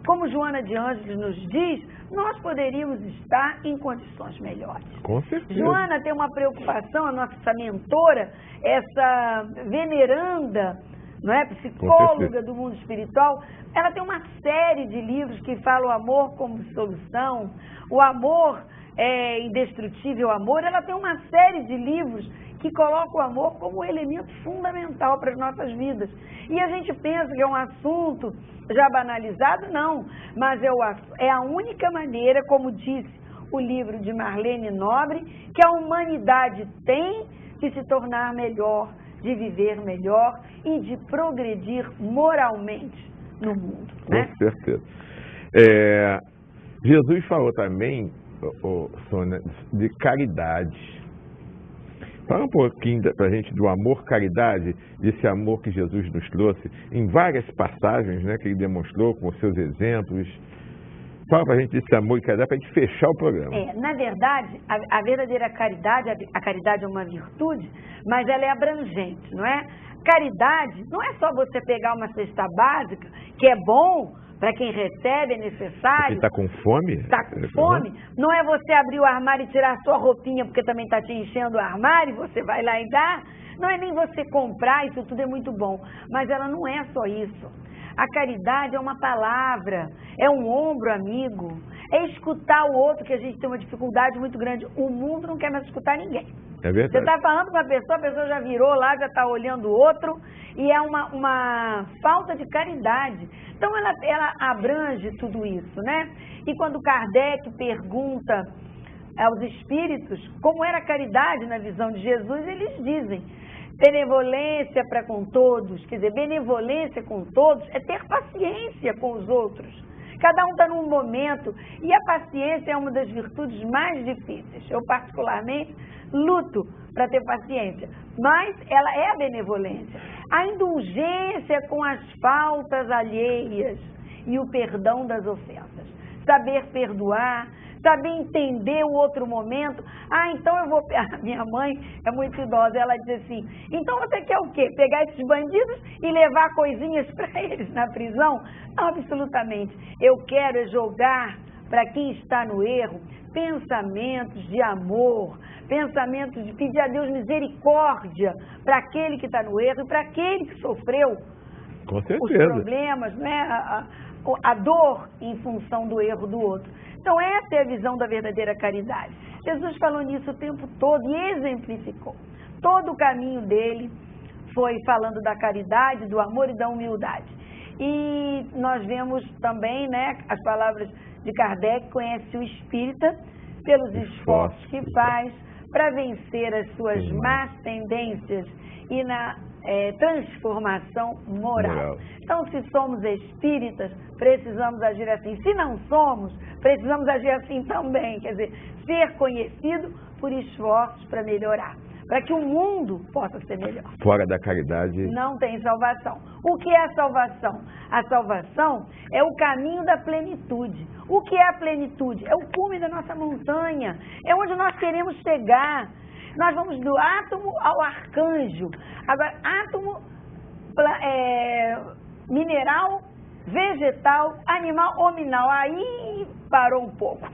Como Joana de Ângeles nos diz, nós poderíamos estar em condições melhores. Com certeza. Joana tem uma preocupação, a nossa mentora, essa veneranda, não é, psicóloga do mundo espiritual, ela tem uma série de livros que falam o amor como solução, o amor é indestrutível amor. Ela tem uma série de livros que colocam o amor como um elemento fundamental para as nossas vidas. E a gente pensa que é um assunto já banalizado, não, mas é a única maneira, como disse o livro de Marlene Nobre, que a humanidade tem de se tornar melhor, de viver melhor e de progredir moralmente no mundo. Né? Com certeza. Jesus falou também, Sônia, de caridade. Fala um pouquinho para a gente do amor-caridade, desse amor que Jesus nos trouxe em várias passagens, né, que ele demonstrou com os seus exemplos. Fala para a gente desse amor e caridade para a gente fechar o programa. Na verdade, a verdadeira caridade, a caridade é uma virtude, mas ela é abrangente, não é? Caridade não é só você pegar uma cesta básica, que é bom para quem recebe, é necessário. Você está com fome? Está com fome. Não é você abrir o armário e tirar a sua roupinha porque também está te enchendo o armário e você vai lá e dá. Não é nem você comprar, isso tudo é muito bom. Mas ela não é só isso. A caridade é uma palavra, é um ombro amigo, é escutar o outro, que a gente tem uma dificuldade muito grande. O mundo não quer mais escutar ninguém. É verdade. Você está falando com a pessoa já virou lá, já está olhando o outro, e é uma falta de caridade. Então ela abrange tudo isso, né? E quando Kardec pergunta aos espíritos como era a caridade na visão de Jesus, eles dizem: benevolência para com todos. Quer dizer, benevolência com todos é ter paciência com os outros. Cada um está num momento, e a paciência é uma das virtudes mais difíceis. Eu, particularmente, luto para ter paciência, mas ela é a benevolência. A indulgência com as faltas alheias e o perdão das ofensas. Saber perdoar, saber entender o outro momento. Ah, então eu vou... A minha mãe é muito idosa, ela diz assim, então você quer o quê? Pegar esses bandidos e levar coisinhas para eles na prisão? Não, absolutamente. Eu quero jogar para quem está no erro pensamentos de amor, pensamentos de pedir a Deus misericórdia para aquele que está no erro e para aquele que sofreu os problemas, né? A dor em função do erro do outro. Então essa é a visão da verdadeira caridade. Jesus falou nisso o tempo todo e exemplificou. Todo o caminho dele foi falando da caridade, do amor e da humildade. E nós vemos também, né, as palavras de Kardec, conhece o espírita pelos esforços que faz para vencer as suas más tendências e na transformação moral. Então, se somos espíritas, precisamos agir assim. Se não somos, precisamos agir assim também. Quer dizer, ser conhecido por esforços para melhorar, para que o mundo possa ser melhor. Fora da caridade não tem salvação. O que é a salvação? A salvação é o caminho da plenitude. O que é a plenitude? É o cume da nossa montanha, é onde nós queremos chegar. Nós vamos do átomo ao arcanjo. Agora, átomo, mineral, vegetal, animal, hominal. Aí parou um pouco.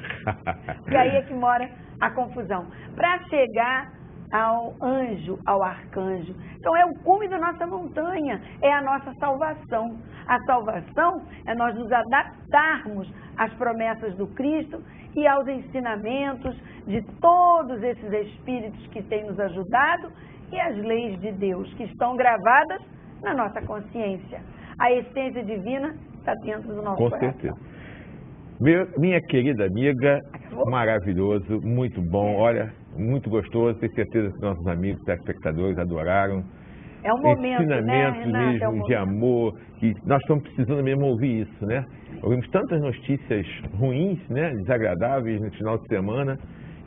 E aí é que mora a confusão. Para chegar ao anjo, ao arcanjo. Então é o cume da nossa montanha, é a nossa salvação. A salvação é nós nos adaptarmos às promessas do Cristo e aos ensinamentos de todos esses espíritos que têm nos ajudado e as leis de Deus que estão gravadas na nossa consciência. A essência divina está dentro do nosso coração. Com certeza. Minha querida amiga, maravilhoso, muito bom, olha, muito gostoso, tenho certeza que nossos amigos telespectadores adoraram. É um momento, ensinamentos, né, mesmo, é um de amor, que nós estamos precisando mesmo ouvir isso, né? Ouvimos tantas notícias ruins, né, desagradáveis no final de semana.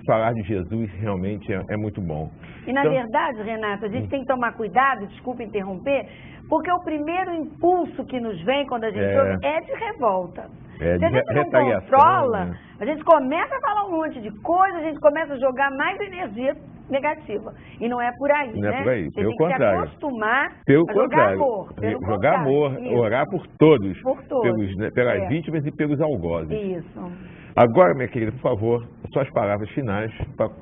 Falar de Jesus realmente é muito bom. E na verdade, Renato, a gente tem que tomar cuidado, desculpa interromper, porque o primeiro impulso que nos vem quando a gente ouve é de revolta. Se a gente não controla, né? A gente começa a falar um monte de coisa, a gente começa a jogar mais energia negativa. E não é por aí, não né? É por aí. Você tem que se acostumar a jogar amor. Jogar amor, orar por todos. Por todos. Pelas vítimas e pelos algozes. Isso. Agora, minha querida, por favor, suas palavras finais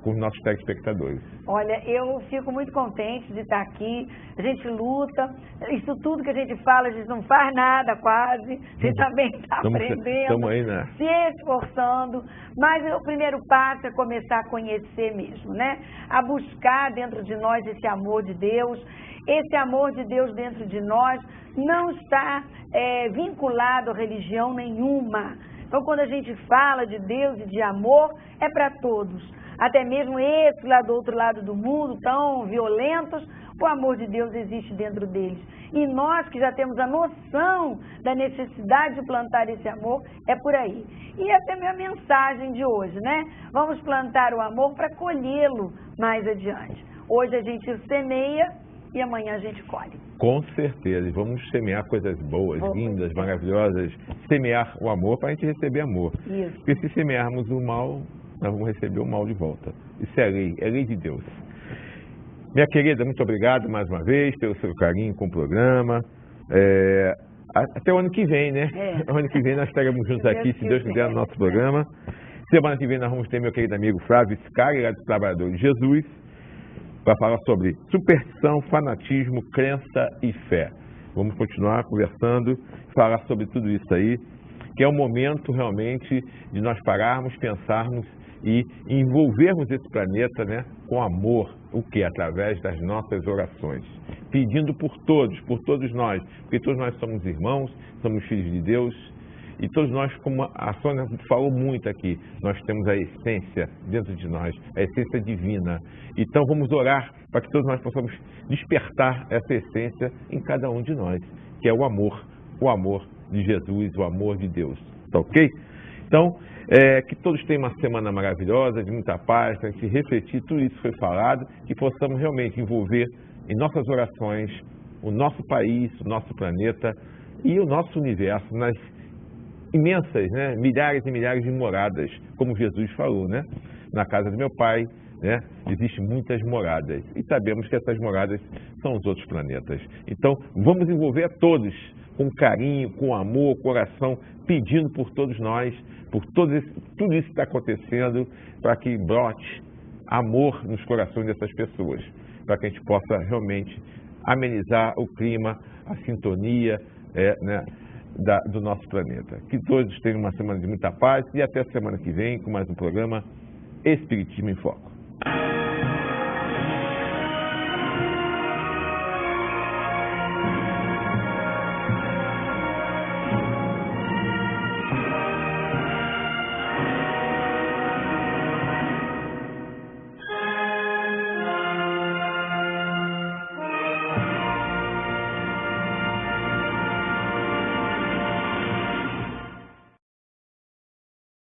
com os nossos telespectadores. Olha, eu fico muito contente de estar aqui. A gente luta. Isso tudo que a gente fala, a gente não faz nada quase. A gente também está aprendendo, aí, né? Se esforçando. Mas o primeiro passo é começar a conhecer mesmo, né? A buscar dentro de nós esse amor de Deus. Esse amor de Deus dentro de nós não está vinculado a religião nenhuma. Então, quando a gente fala de Deus e de amor, é para todos. Até mesmo esses lá do outro lado do mundo, tão violentos, o amor de Deus existe dentro deles. E nós que já temos a noção da necessidade de plantar esse amor, é por aí. E essa é a minha mensagem de hoje, né? Vamos plantar o amor para colhê-lo mais adiante. Hoje a gente semeia e amanhã a gente colhe. Com certeza. Vamos semear coisas boas, lindas, maravilhosas. Semear o amor para a gente receber amor. Isso. Porque se semearmos o mal, nós vamos receber o mal de volta. Isso é lei de Deus. Minha querida, muito obrigado mais uma vez pelo seu carinho com o programa. Até o ano que vem, né? O ano que vem nós estaremos juntos aqui, se Deus quiser, no nosso programa. Semana que vem nós vamos ter meu querido amigo Flávio Scari, lá do Trabalhador de Jesus, para falar sobre superstição, fanatismo, crença e fé. Vamos continuar conversando, falar sobre tudo isso aí, que é o momento realmente de nós pararmos, pensarmos e envolvermos esse planeta, né, com amor, o que? Através das nossas orações. Pedindo por todos nós, porque todos nós somos irmãos, somos filhos de Deus, e todos nós, como a Sônia falou muito aqui, nós temos a essência dentro de nós, a essência divina. Então vamos orar para que todos nós possamos despertar essa essência em cada um de nós, que é o amor de Jesus, o amor de Deus. Tá ok? Então, que todos tenham uma semana maravilhosa, de muita paz, para a gente refletir tudo isso que foi falado, que possamos realmente envolver em nossas orações o nosso país, o nosso planeta e o nosso universo nas imensas, né? Milhares e milhares de moradas, como Jesus falou, né? Na casa do meu pai, né? Existem muitas moradas e sabemos que essas moradas são os outros planetas. Então, vamos envolver a todos com carinho, com amor, coração, pedindo por todos nós, por tudo isso que está acontecendo, para que brote amor nos corações dessas pessoas, para que a gente possa realmente amenizar o clima, a sintonia, né, do nosso planeta. Que todos tenham uma semana de muita paz e até a semana que vem com mais um programa Espiritismo em Foco.